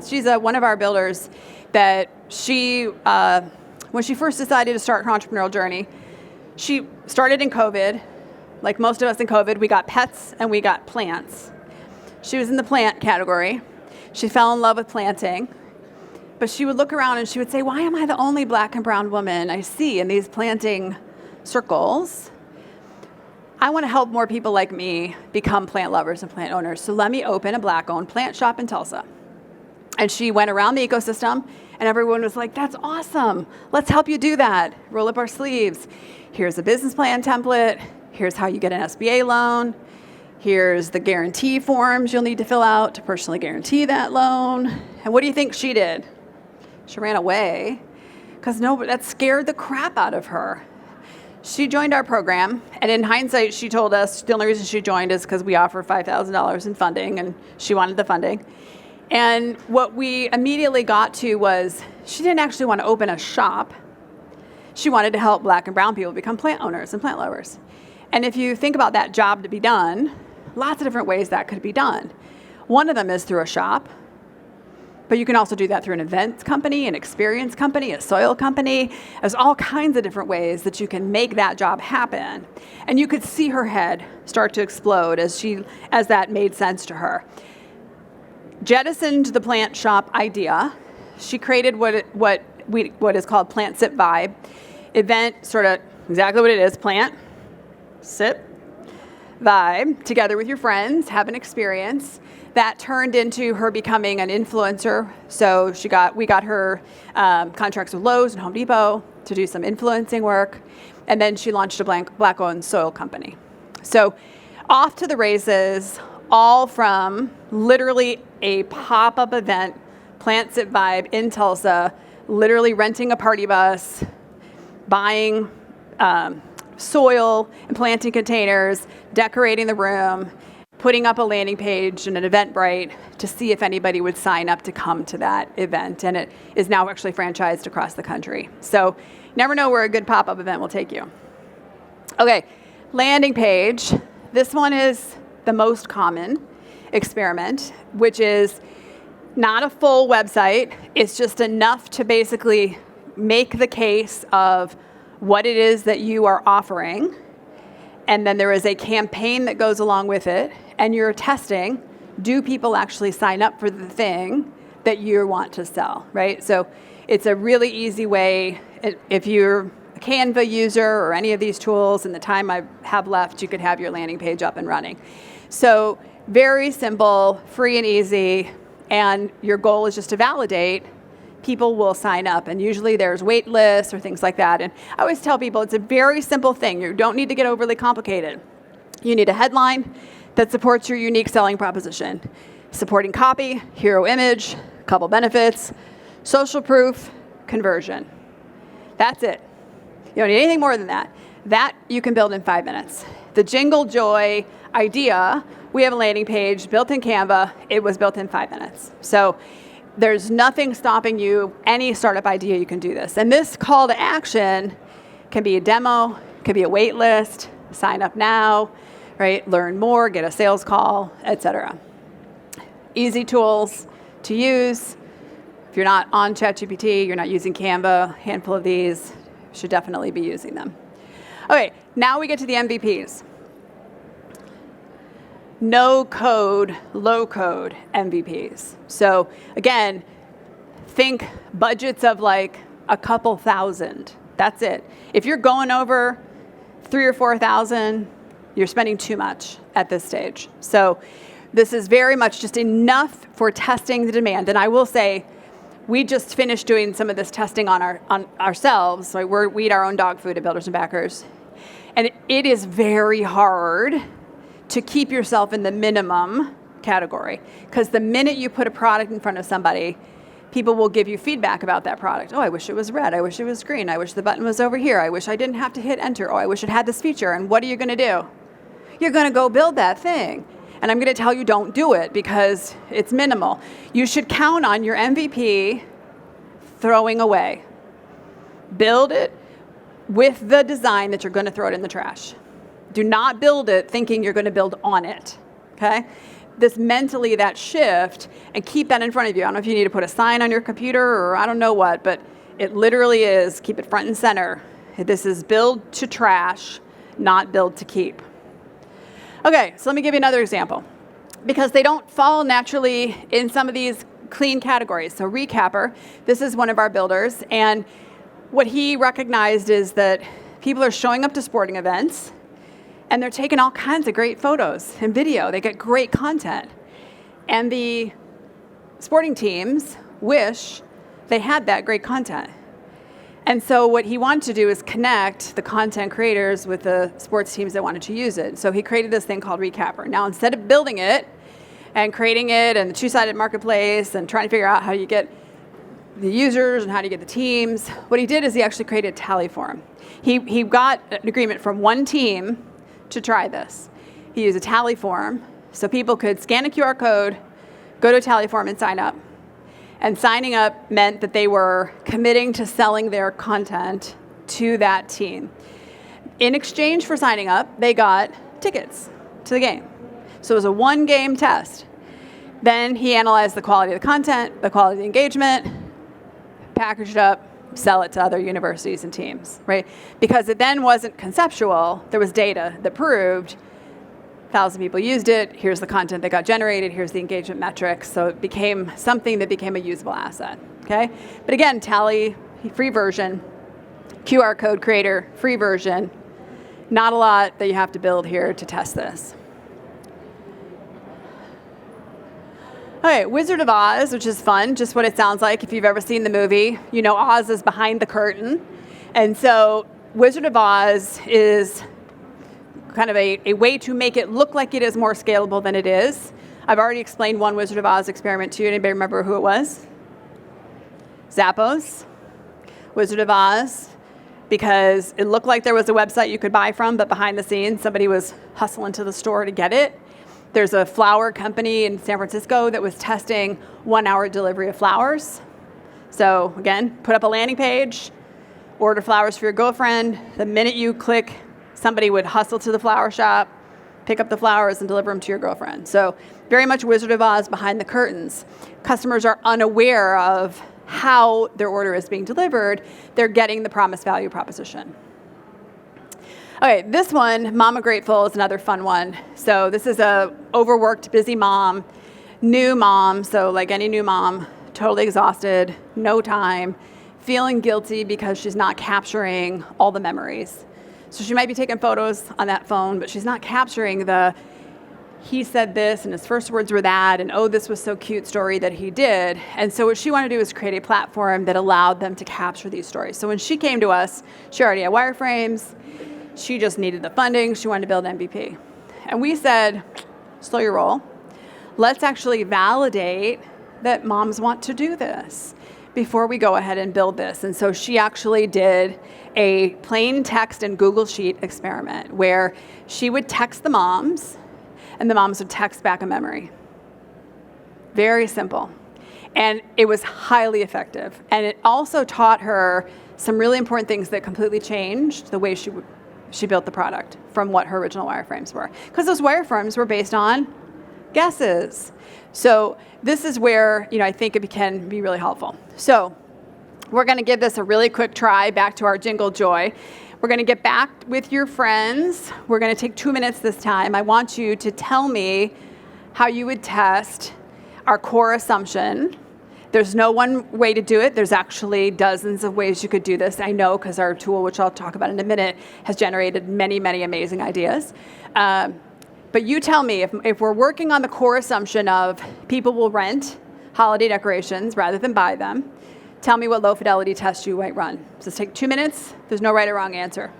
she's one of our builders. that she, when she first decided to start her entrepreneurial journey, she started in COVID. Like most of us in COVID, we got pets and we got plants. She was in the plant category. She fell in love with planting. But she would look around and she would say, why am I the only black and brown woman I see in these planting circles? I want to help more people like me become plant lovers and plant owners. So let me open a black-owned plant shop in Tulsa. And she went around the ecosystem, and everyone was like, that's awesome. Let's help you do that. Roll up our sleeves. Here's a business plan template. Here's how you get an SBA loan. Here's the guarantee forms you'll need to fill out to personally guarantee that loan. And what do you think she did? She ran away because that scared the crap out of her. She joined our program, and in hindsight, she told us the only reason she joined is because we offer $5,000 in funding, and she wanted the funding. And what we immediately got to was she didn't actually want to open a shop. She wanted to help black and brown people become plant owners and plant lovers. And if you think about that job to be done, lots of different ways that could be done. One of them is through a shop, but you can also do that through an event company, an experience company, a soil company. There's all kinds of different ways that you can make that job happen. And you could see her head start to explode as that made sense to her. Jettisoned the plant shop idea. She created what is called Plant Sip Vibe. Event, sort of exactly what it is, plant, sip, vibe, together with your friends, have an experience. That turned into her becoming an influencer. So we got her contracts with Lowe's and Home Depot to do some influencing work. And then she launched a black-owned soil company. So off to the races, all from literally a pop-up event, Plant Sip Vibe in Tulsa, literally renting a party bus, buying soil and planting containers, decorating the room, putting up a landing page and an Eventbrite to see if anybody would sign up to come to that event. And it is now actually franchised across the country. So never know where a good pop-up event will take you. Okay, landing page. This one is the most common experiment, which is not a full website. It's just enough to basically make the case of what it is that you are offering. And then there is a campaign that goes along with it. And you're testing, do people actually sign up for the thing that you want to sell, right? So it's a really easy way. If you're a Canva user or any of these tools, in the time I have left, you could have your landing page up and running. So very simple, free and easy. And your goal is just to validate people will sign up. And usually there's wait lists or things like that. And I always tell people it's a very simple thing. You don't need to get overly complicated. You need a headline that supports your unique selling proposition. Supporting copy, hero image, couple benefits, social proof, conversion. That's it. You don't need anything more than that. That you can build in 5 minutes. The Jingle Joy idea, we have a landing page built in Canva. It was built in 5 minutes. So there's nothing stopping you. Any startup idea, you can do this. And this call to action can be a demo, can be a wait list, sign up now, right? Learn more, get a sales call, etc. Easy tools to use. If you're not on ChatGPT, you're not using Canva, a handful of these, you should definitely be using them. Okay, now we get to the MVPs. No code, low code MVPs. So again, think budgets of like a couple thousand. That's it. If you're going over 3,000 or 4,000, you're spending too much at this stage. So this is very much just enough for testing the demand. And I will say, we just finished doing some of this testing on ourselves. So we eat our own dog food at Builders and Backers. And it is very hard to keep yourself in the minimum category. Because the minute you put a product in front of somebody, people will give you feedback about that product. Oh, I wish it was red. I wish it was green. I wish the button was over here. I wish I didn't have to hit enter. Oh, I wish it had this feature. And what are you going to do? You're going to go build that thing. And I'm going to tell you don't do it because it's minimal. You should count on your MVP throwing away. Build it with the design that you're going to throw it in the trash. Do not build it thinking you're going to build on it, okay? this mentally, that shift, and keep that in front of you. I don't know if you need to put a sign on your computer or I don't know what, but it literally is, keep it front and center. This is build to trash, not build to keep. Okay, so let me give you another example, because they don't fall naturally in some of these clean categories. So Recapper, this is one of our builders, and what he recognized is that people are showing up to sporting events, and they're taking all kinds of great photos and video. They get great content. And the sporting teams wish they had that great content. And so what he wanted to do is connect the content creators with the sports teams that wanted to use it. So he created this thing called Recapper. Now, instead of building it and creating it and the two-sided marketplace and trying to figure out how you get the users and how do you get the teams, what he did is he actually created a tally form. He got an agreement from one team to try this. He used a tally form so people could scan a QR code, go to a tally form and sign up. And signing up meant that they were committing to selling their content to that team. In exchange for signing up, they got tickets to the game. So it was a one-game test. Then he analyzed the quality of the content, the quality of the engagement, packaged it up, sell it to other universities and teams, right? Because it then wasn't conceptual, there was data that proved 1,000 people used it, here's the content that got generated, here's the engagement metrics, so it became something that became a usable asset, okay? But again, Tally, free version, QR code creator, free version, not a lot that you have to build here to test this. Okay, Wizard of Oz, which is fun, just what it sounds like. If you've ever seen the movie, you know Oz is behind the curtain. And so Wizard of Oz is kind of a way to make it look like it is more scalable than it is. I've already explained one Wizard of Oz experiment to you. Anybody remember who it was? Zappos. Wizard of Oz, because it looked like there was a website you could buy from, but behind the scenes, somebody was hustling to the store to get it. There's a flower company in San Francisco that was testing 1-hour delivery of flowers. So again, put up a landing page, order flowers for your girlfriend. The minute you click, somebody would hustle to the flower shop, pick up the flowers and deliver them to your girlfriend. So very much Wizard of Oz behind the curtains. Customers are unaware of how their order is being delivered. They're getting the promised value proposition. Okay, this one, Mama Grateful, is another fun one. So this is a overworked, busy mom, new mom, so like any new mom, totally exhausted, no time, feeling guilty because she's not capturing all the memories. So she might be taking photos on that phone, but she's not capturing the he said this and his first words were that, and oh, this was so cute story that he did. And so what she wanted to do is create a platform that allowed them to capture these stories. So when she came to us, she already had wireframes. She just needed the funding. She wanted to build MVP. And we said, slow your roll. Let's actually validate that moms want to do this before we go ahead and build this. And so she actually did a plain text and Google Sheet experiment where she would text the moms and the moms would text back a memory. Very simple. And it was highly effective. And it also taught her some really important things that completely changed the way she built the product from what her original wireframes were. Because those wireframes were based on guesses. So this is where I think it can be really helpful. So we're going to give this a really quick try back to our Jingle Joy. We're going to get back with your friends. We're going to take 2 minutes this time. I want you to tell me how you would test our core assumption. There's no one way to do it. There's actually dozens of ways you could do this. I know because our tool, which I'll talk about in a minute, has generated many, many amazing ideas. But you tell me, if we're working on the core assumption of people will rent holiday decorations rather than buy them, tell me what low fidelity test you might run. So take 2 minutes. There's no right or wrong answer.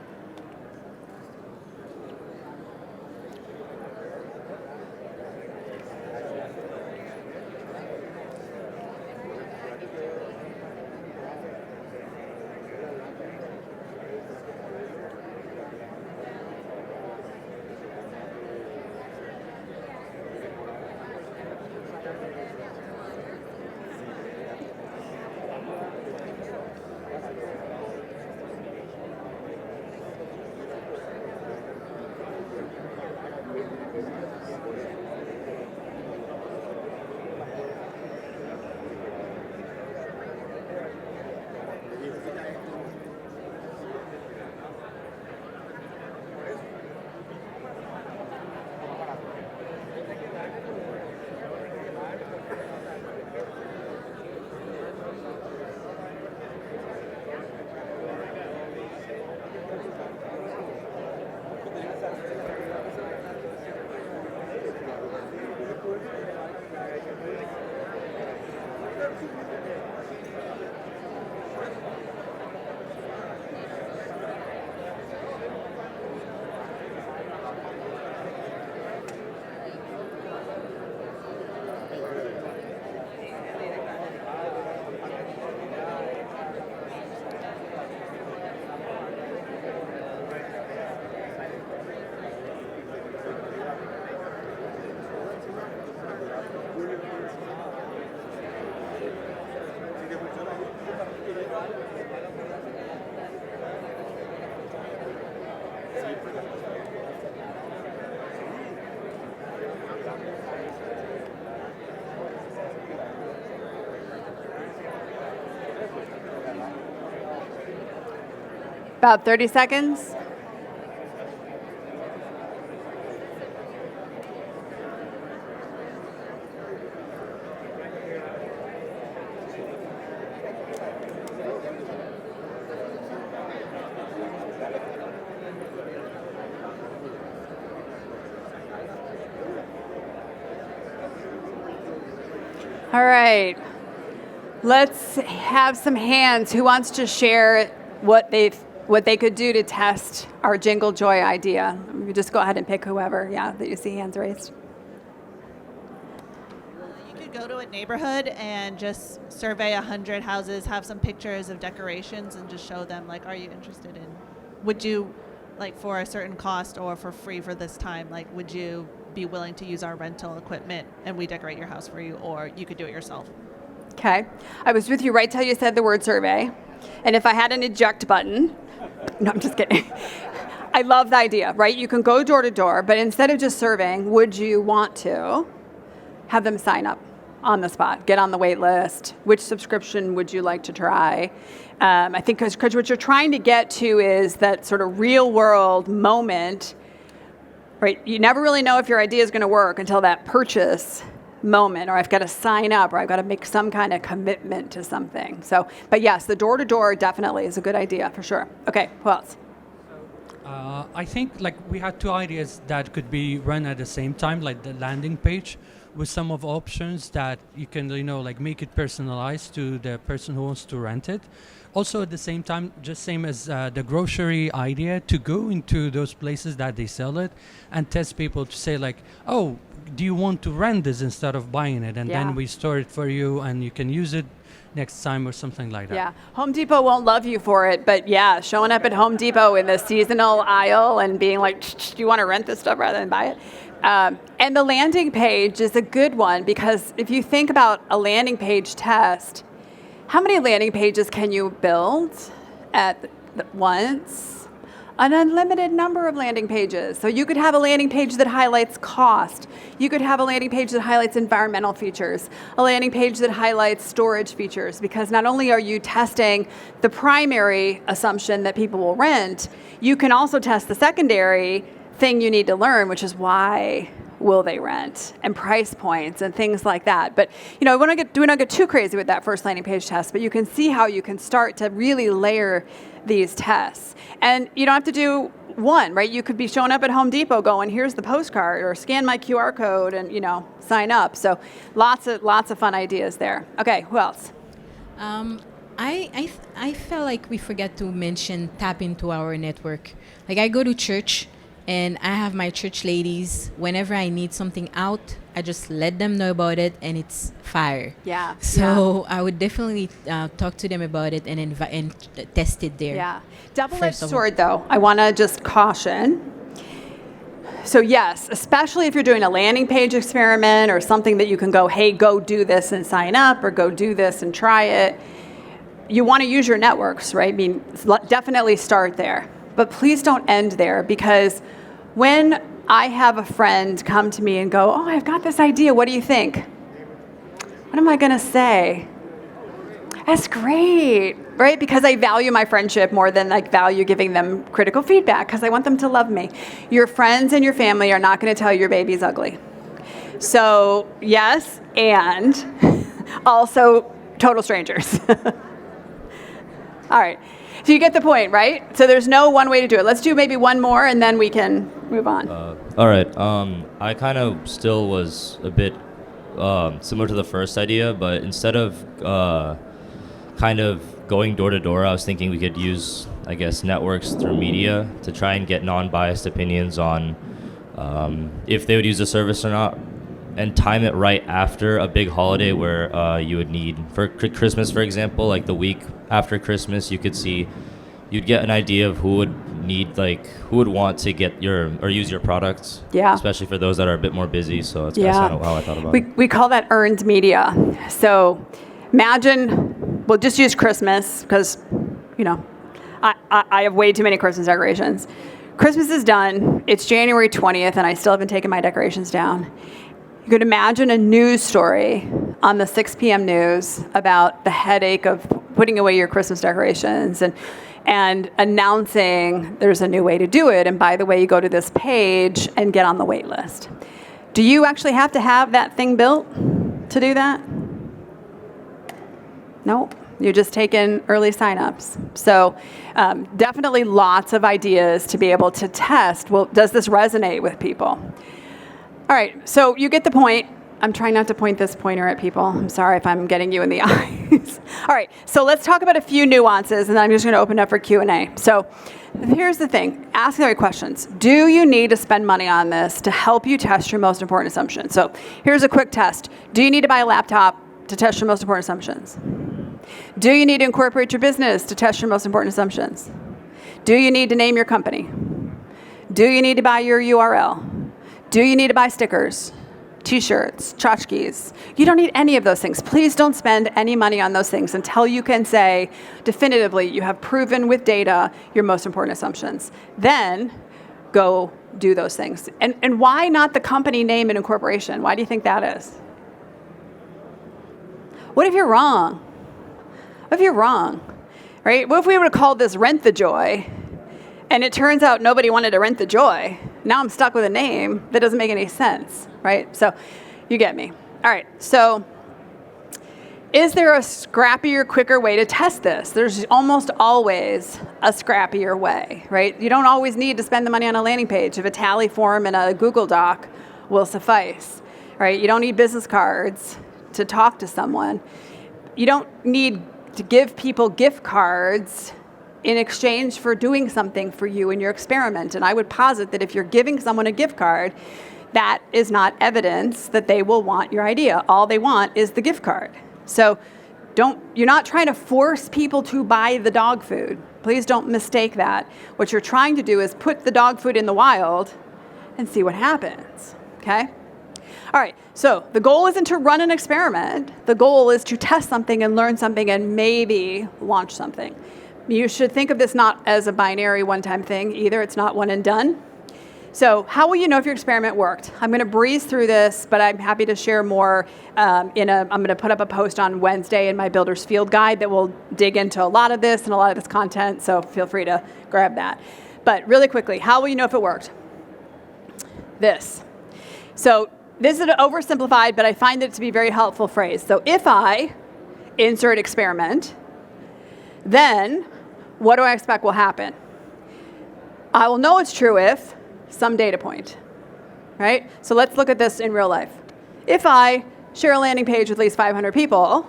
About 30 seconds. All right. Let's have some hands. Who wants to share what they could do to test our Jingle Joy idea? You just go ahead and pick whoever, that you see hands raised. You could go to a neighborhood and just survey 100 houses, have some pictures of decorations, and just show them, like, are you interested in, would you, like, for a certain cost or for free for this time, like, would you be willing to use our rental equipment and we decorate your house for you, or you could do it yourself? Okay. I was with you right till you said the word survey. And if I had an eject button, no, I'm just kidding. I love the idea, right? You can go door to door, but instead of just surveying, would you want to have them sign up on the spot, get on the wait list? Which subscription would you like to try? I think because what you're trying to get to is that sort of real world moment, right? You never really know if your idea is going to work until that purchase moment, or I've got to sign up, or I've got to make some kind of commitment to something. So, but yes, the door to door definitely is a good idea for sure. Okay, who else? I think like we had two ideas that could be run at the same time, like the landing page with some of options that you can, like make it personalized to the person who wants to rent it. Also at the same time, just same as the grocery idea, to go into those places that they sell it and test people to say like, oh, do you want to rent this instead of buying it? And then we store it for you and you can use it next time or something like that. Yeah, Home Depot won't love you for it, but yeah, showing up at Home Depot in the seasonal aisle and being like, do you want to rent this stuff rather than buy it? And the landing page is a good one, because if you think about a landing page test, how many landing pages can you build at once? An unlimited number of landing pages. So you could have a landing page that highlights cost. You could have a landing page that highlights environmental features, a landing page that highlights storage features, because not only are you testing the primary assumption that people will rent, you can also test the secondary thing you need to learn, which is why will they rent, and price points and things like that. But we don't get too crazy with that first landing page test, but you can see how you can start to really layer these tests. And you don't have to do one, right? You could be showing up at Home Depot going, here's the postcard, or scan my QR code and sign up. So lots of fun ideas there. Okay, who else? I felt like we forget to mention tap into our network. Like I go to church and I have my church ladies. Whenever I need something out, I just let them know about it, and it's fire. Yeah. So I would definitely talk to them about it and test it there. Yeah. Double-edged sword, though. I want to just caution. So yes, especially if you're doing a landing page experiment or something that you can go, hey, go do this and sign up, or go do this and try it. You want to use your networks, right? I mean, definitely start there. But please don't end there, because when I have a friend come to me and go, oh, I've got this idea, what do you think? What am I going to say? That's great, right? Because I value my friendship more than I value giving them critical feedback, because I want them to love me. Your friends and your family are not going to tell you your baby's ugly. So yes, and also total strangers. All right. So you get the point, right? So there's no one way to do it. Let's do maybe one more, and then we can move on. All right. I kind of still was a bit similar to the first idea, but instead of kind of going door to door, I was thinking we could use, I guess, networks through media to try and get non-biased opinions on if they would use the service or not, and time it right after a big holiday where you would need, for Christmas, for example, like the week after Christmas, you'd get an idea of who would want to get or use your products. Yeah. Especially for those that are a bit more busy. So that's kind of how I thought about it. We call that earned media. So imagine, we'll just use Christmas, because, I have way too many Christmas decorations. Christmas is done. It's January 20th, and I still haven't taken my decorations down. You could imagine a news story on the 6 p.m. news about the headache of putting away your Christmas decorations and announcing there's a new way to do it. And by the way, you go to this page and get on the wait list. Do you actually have to have that thing built to do that? Nope. You're just taking early signups. So definitely lots of ideas to be able to test. Well, does this resonate with people? All right, so you get the point. I'm trying not to point this pointer at people. I'm sorry if I'm getting you in the eyes. All right, so let's talk about a few nuances, and then I'm just going to open up for Q&A. So here's the thing. Ask the right questions. Do you need to spend money on this to help you test your most important assumptions? So here's a quick test. Do you need to buy a laptop to test your most important assumptions? Do you need to incorporate your business to test your most important assumptions? Do you need to name your company? Do you need to buy your URL? Do you need to buy stickers, t-shirts, tchotchkes? You don't need any of those things. Please don't spend any money on those things until you can say definitively you have proven with data your most important assumptions. Then go do those things. And why not the company name and incorporation? Why do you think that is? What if you're wrong? What if you're wrong, right? What if we would have called this Rent the Joy, and it turns out nobody wanted to rent the joy? Now I'm stuck with a name that doesn't make any sense, right? So you get me. All right, so is there a scrappier, quicker way to test this? There's almost always a scrappier way, right? You don't always need to spend the money on a landing page. If a tally form and a Google Doc will suffice, right? You don't need business cards to talk to someone. You don't need to give people gift cards in exchange for doing something for you in your experiment. And I would posit that if you're giving someone a gift card, that is not evidence that they will want your idea. All they want is the gift card. So you're not trying to force people to buy the dog food. Please don't mistake that. What you're trying to do is put the dog food in the wild and see what happens, okay? All right, so the goal isn't to run an experiment. The goal is to test something and learn something and maybe launch something. You should think of this not as a binary one-time thing either. It's not one and done. So how will you know if your experiment worked? I'm going to breeze through this, but I'm happy to share more. I'm going to put up a post on Wednesday in my Builders Field Guide that will dig into a lot of this and a lot of this content, so feel free to grab that. But really quickly, how will you know if it worked? This. So this is an oversimplified, but I find it to be a very helpful phrase. So if I insert experiment, then what do I expect will happen? I will know it's true if some data point, right? So let's look at this in real life. If I share a landing page with at least 500 people,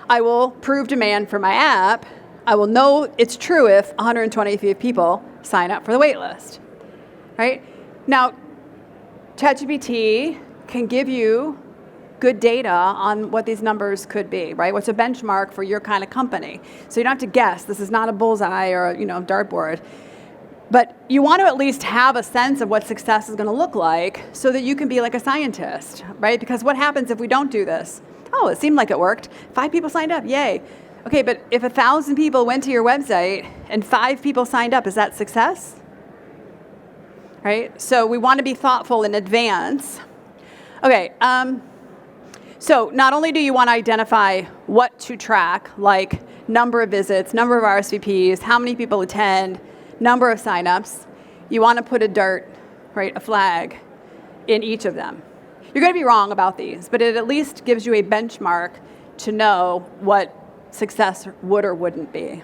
I will prove demand for my app. I will know it's true if 120 people sign up for the wait list, right? Now, ChatGPT can give you good data on what these numbers could be, right? What's a benchmark for your kind of company? So you don't have to guess. This is not a bullseye or a dartboard. But you want to at least have a sense of what success is going to look like so that you can be like a scientist, right? Because what happens if we don't do this? Oh, it seemed like it worked. 5 people signed up, yay. Okay, but if 1,000 people went to your website and 5 people signed up, is that success? Right? So we want to be thoughtful in advance. Okay, so not only do you want to identify what to track, like number of visits, number of RSVPs, how many people attend, number of signups, you want to put a dart, right, a flag in each of them. You're going to be wrong about these, but it at least gives you a benchmark to know what success would or wouldn't be.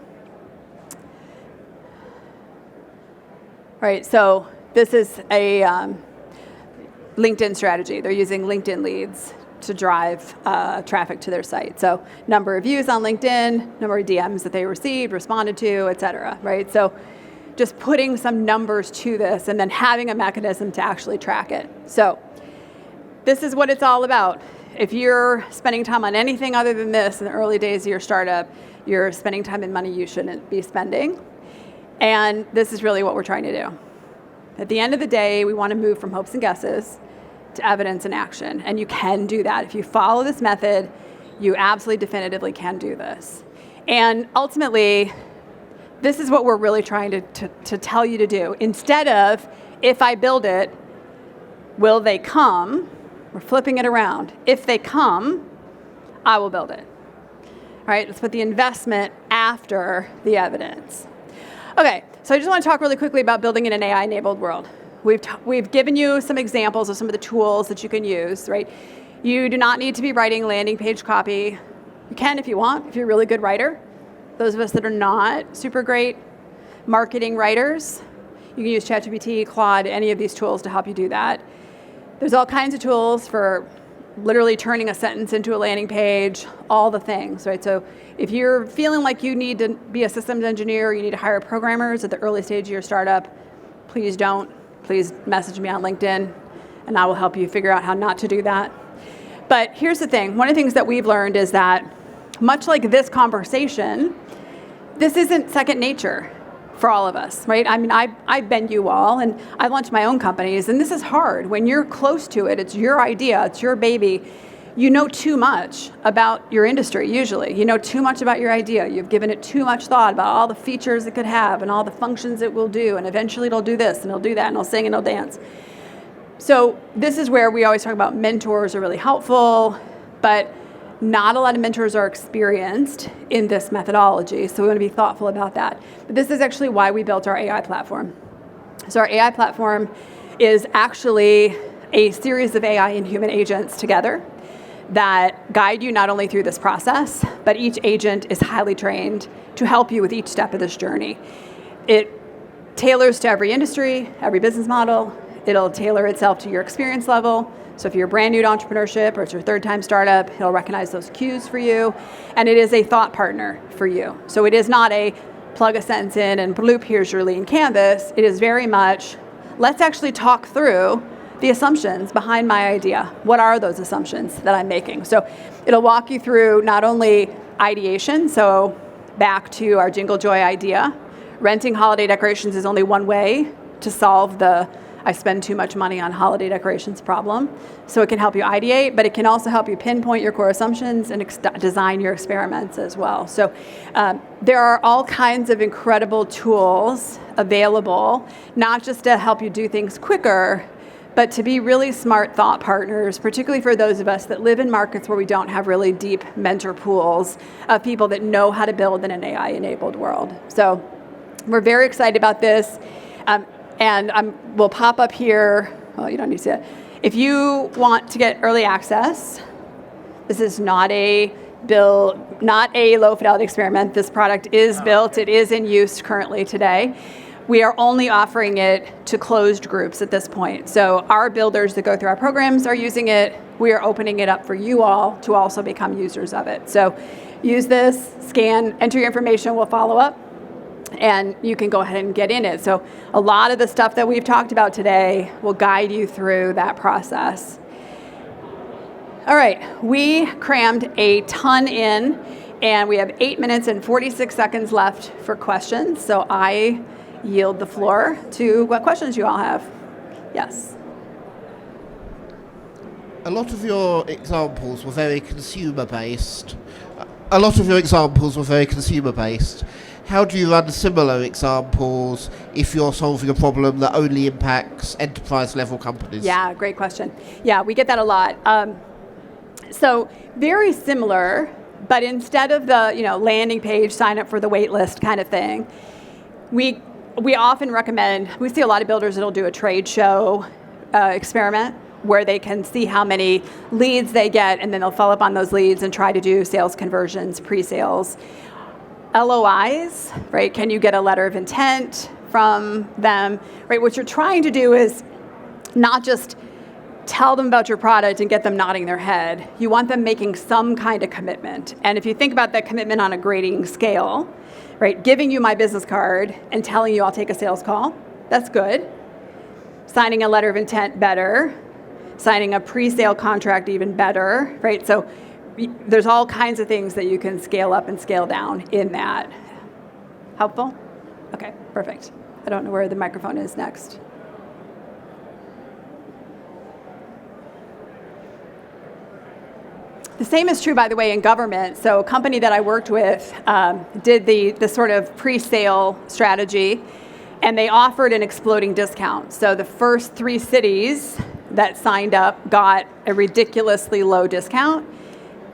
Right, so this is a LinkedIn strategy. They're using LinkedIn leads to drive traffic to their site. So number of views on LinkedIn, number of DMs that they received, responded to, et cetera, right? So just putting some numbers to this and then having a mechanism to actually track it. So this is what it's all about. If you're spending time on anything other than this in the early days of your startup, you're spending time and money you shouldn't be spending. And this is really what we're trying to do. At the end of the day, we want to move from hopes and guesses to evidence and action. And you can do that. If you follow this method, you absolutely definitively can do this. And ultimately, this is what we're really trying to tell you to do. Instead of, if I build it, will they come? We're flipping it around. If they come, I will build it. All right, let's put the investment after the evidence. Okay, so I just want to talk really quickly about building in an AI-enabled world. We've given you some examples of some of the tools that you can use, right? You do not need to be writing landing page copy. You can if you want, if you're a really good writer. Those of us that are not super great marketing writers, you can use ChatGPT, Claude, any of these tools to help you do that. There's all kinds of tools for literally turning a sentence into a landing page, all the things, right? So if you're feeling like you need to be a systems engineer, you need to hire programmers at the early stage of your startup, please don't. Please message me on LinkedIn, and I will help you figure out how not to do that. But here's the thing. One of the things that we've learned is that, much like this conversation, this isn't second nature for all of us, right? I mean, I've been you all, and I've launched my own companies, and this is hard. When you're close to it, it's your idea, it's your baby. You know too much about your industry, usually. You know too much about your idea. You've given it too much thought about all the features it could have and all the functions it will do, and eventually it'll do this, and it'll do that, and it'll sing, and it'll dance. So this is where we always talk about mentors are really helpful, but not a lot of mentors are experienced in this methodology, so we want to be thoughtful about that. But this is actually why we built our AI platform. So our AI platform is actually a series of AI and human agents together that guide you not only through this process, but each agent is highly trained to help you with each step of this journey. It tailors to every industry, every business model. It'll tailor itself to your experience level. So if you're brand new to entrepreneurship or it's your third time startup, it'll recognize those cues for you. And it is a thought partner for you. So it is not a plug a sentence in and bloop, here's your lean canvas. It is very much, let's actually talk through the assumptions behind my idea. What are those assumptions that I'm making? So it'll walk you through not only ideation, so back to our Jingle Joy idea. Renting holiday decorations is only one way to solve the I spend too much money on holiday decorations problem. So it can help you ideate, but it can also help you pinpoint your core assumptions and design your experiments as well. So there are all kinds of incredible tools available, not just to help you do things quicker, but to be really smart thought partners, particularly for those of us that live in markets where we don't have really deep mentor pools of people that know how to build in an AI-enabled world. So we're very excited about this. And we'll pop up here. Well, you don't need to see it. If you want to get early access, this is not a low fidelity experiment. This product is built. It is in use currently today. We are only offering it to closed groups at this point. So our builders that go through our programs are using it. We are opening it up for you all to also become users of it. So use this, scan, enter your information, we'll follow up, and you can go ahead and get in it. So a lot of the stuff that we've talked about today will guide you through that process. All right, we crammed a ton in, and we have 8 minutes and 46 seconds left for questions. So I yield the floor to what questions you all have. Yes. A lot of your examples were very consumer-based. How do you run similar examples if you're solving a problem that only impacts enterprise-level companies? Yeah, great question. Yeah, we get that a lot. So very similar, but instead of the landing page, sign up for the wait list kind of thing, we often recommend, we see a lot of builders that'll do a trade show experiment where they can see how many leads they get, and then they'll follow up on those leads and try to do sales conversions, pre-sales. LOIs, right? Can you get a letter of intent from them, right? What you're trying to do is not just tell them about your product and get them nodding their head. You want them making some kind of commitment. And if you think about that commitment on a grading scale, right? Giving you my business card and telling you I'll take a sales call, that's good. Signing a letter of intent, better. Signing a pre-sale contract, even better, right? So there's all kinds of things that you can scale up and scale down in that. Helpful? Okay, perfect. I don't know where the microphone is next. The same is true, by the way, in government. So a company that I worked with did the sort of pre-sale strategy, and they offered an exploding discount. So the first 3 cities that signed up got a ridiculously low discount.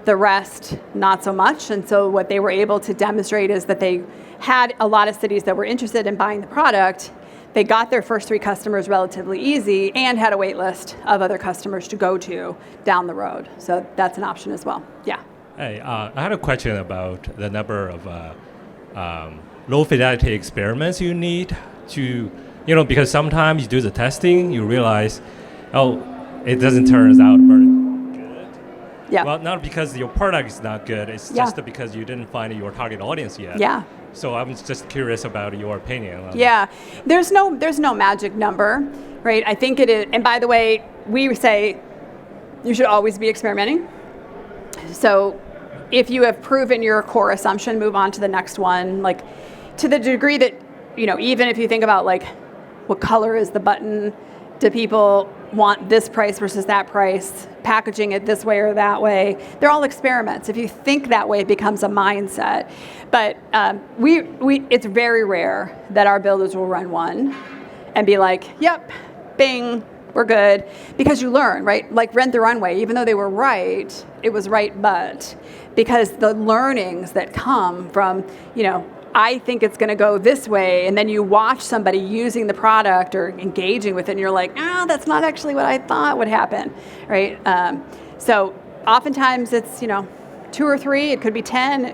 The rest, not so much. And so what they were able to demonstrate is that they had a lot of cities that were interested in buying the product. They got their first 3 customers relatively easy and had a wait list of other customers to go to down the road. So that's an option as well. Yeah. Hey, I had a question about the number of low fidelity experiments you need to, because sometimes you do the testing, you realize, it doesn't turn out very good. Yeah. Well, not because your product is not good, it's just because you didn't find your target audience yet. Yeah. So I'm just curious about your opinion. Yeah, there's no magic number, right? I think it is, and by the way, we say you should always be experimenting. So if you have proven your core assumption, move on to the next one. Like to the degree that, even if you think about like what color is the button, do people want this price versus that price, packaging it this way or that way? They're all experiments. If you think that way, it becomes a mindset. But it's very rare that our builders will run one and be like, yep, bing, we're good. Because you learn, right? Like Rent the Runway, even though they were right, it was right but. Because the learnings that come from, I think it's going to go this way, and then you watch somebody using the product or engaging with it, and you're like, that's not actually what I thought would happen, right? So oftentimes it's, 2 or 3, it could be 10.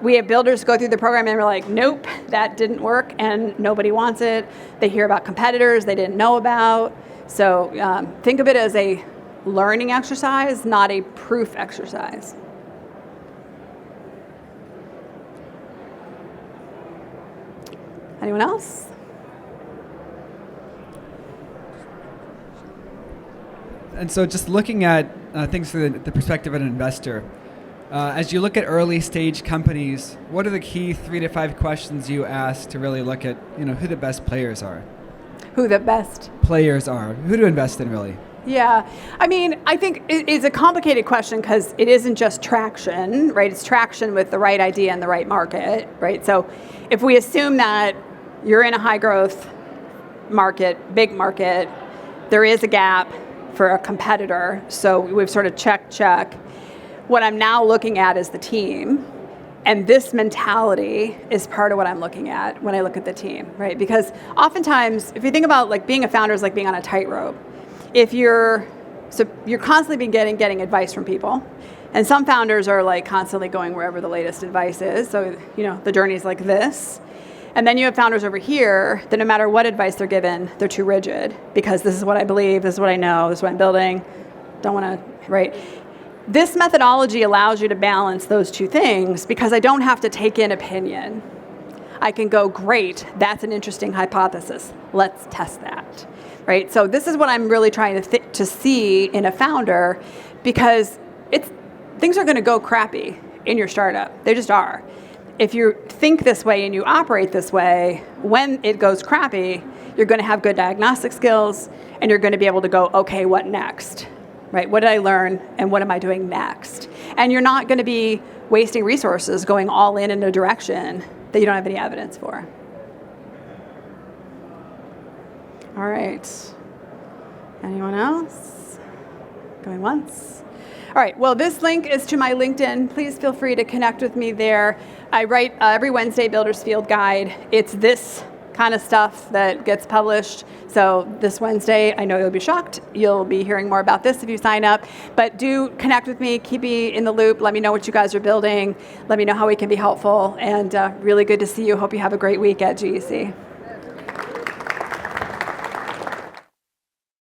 We have builders go through the program and we're like, nope, that didn't work, and nobody wants it. They hear about competitors they didn't know about. So think of it as a learning exercise, not a proof exercise. Anyone else? And so just looking at things through the perspective of an investor, as you look at early stage companies, what are the key 3 to 5 questions you ask to really look at, who the best players are? Who the best players are? Who to invest in, really? Yeah, I think it's a complicated question because it isn't just traction, right? It's traction with the right idea and the right market, right? So if we assume that you're in a high growth market, big market, there is a gap for a competitor. So we've sort of check. What I'm now looking at is the team. And this mentality is part of what I'm looking at when I look at the team, right? Because oftentimes, if you think about like being a founder is like being on a tightrope. You're constantly getting advice from people. And some founders are like constantly going wherever the latest advice is. So, the journey is like this. And then you have founders over here that no matter what advice they're given, they're too rigid because this is what I believe, this is what I know, this is what I'm building, don't want to, right? This methodology allows you to balance those 2 things because I don't have to take in opinion. I can go, great, that's an interesting hypothesis. Let's test that, right? So this is what I'm really trying to see in a founder because things are going to go crappy in your startup. They just are. If you think this way and you operate this way, when it goes crappy, you're going to have good diagnostic skills and you're going to be able to go, okay, what next? Right? What did I learn and what am I doing next? And you're not going to be wasting resources going all in a direction that you don't have any evidence for. All right. Anyone else? Going once? All right, well, this link is to my LinkedIn. Please feel free to connect with me there. I write every Wednesday Builders Field Guide. It's this kind of stuff that gets published. So this Wednesday, I know you'll be shocked. You'll be hearing more about this if you sign up. But do connect with me, keep me in the loop. Let me know what you guys are building. Let me know how we can be helpful. And really good to see you. Hope you have a great week at GEC.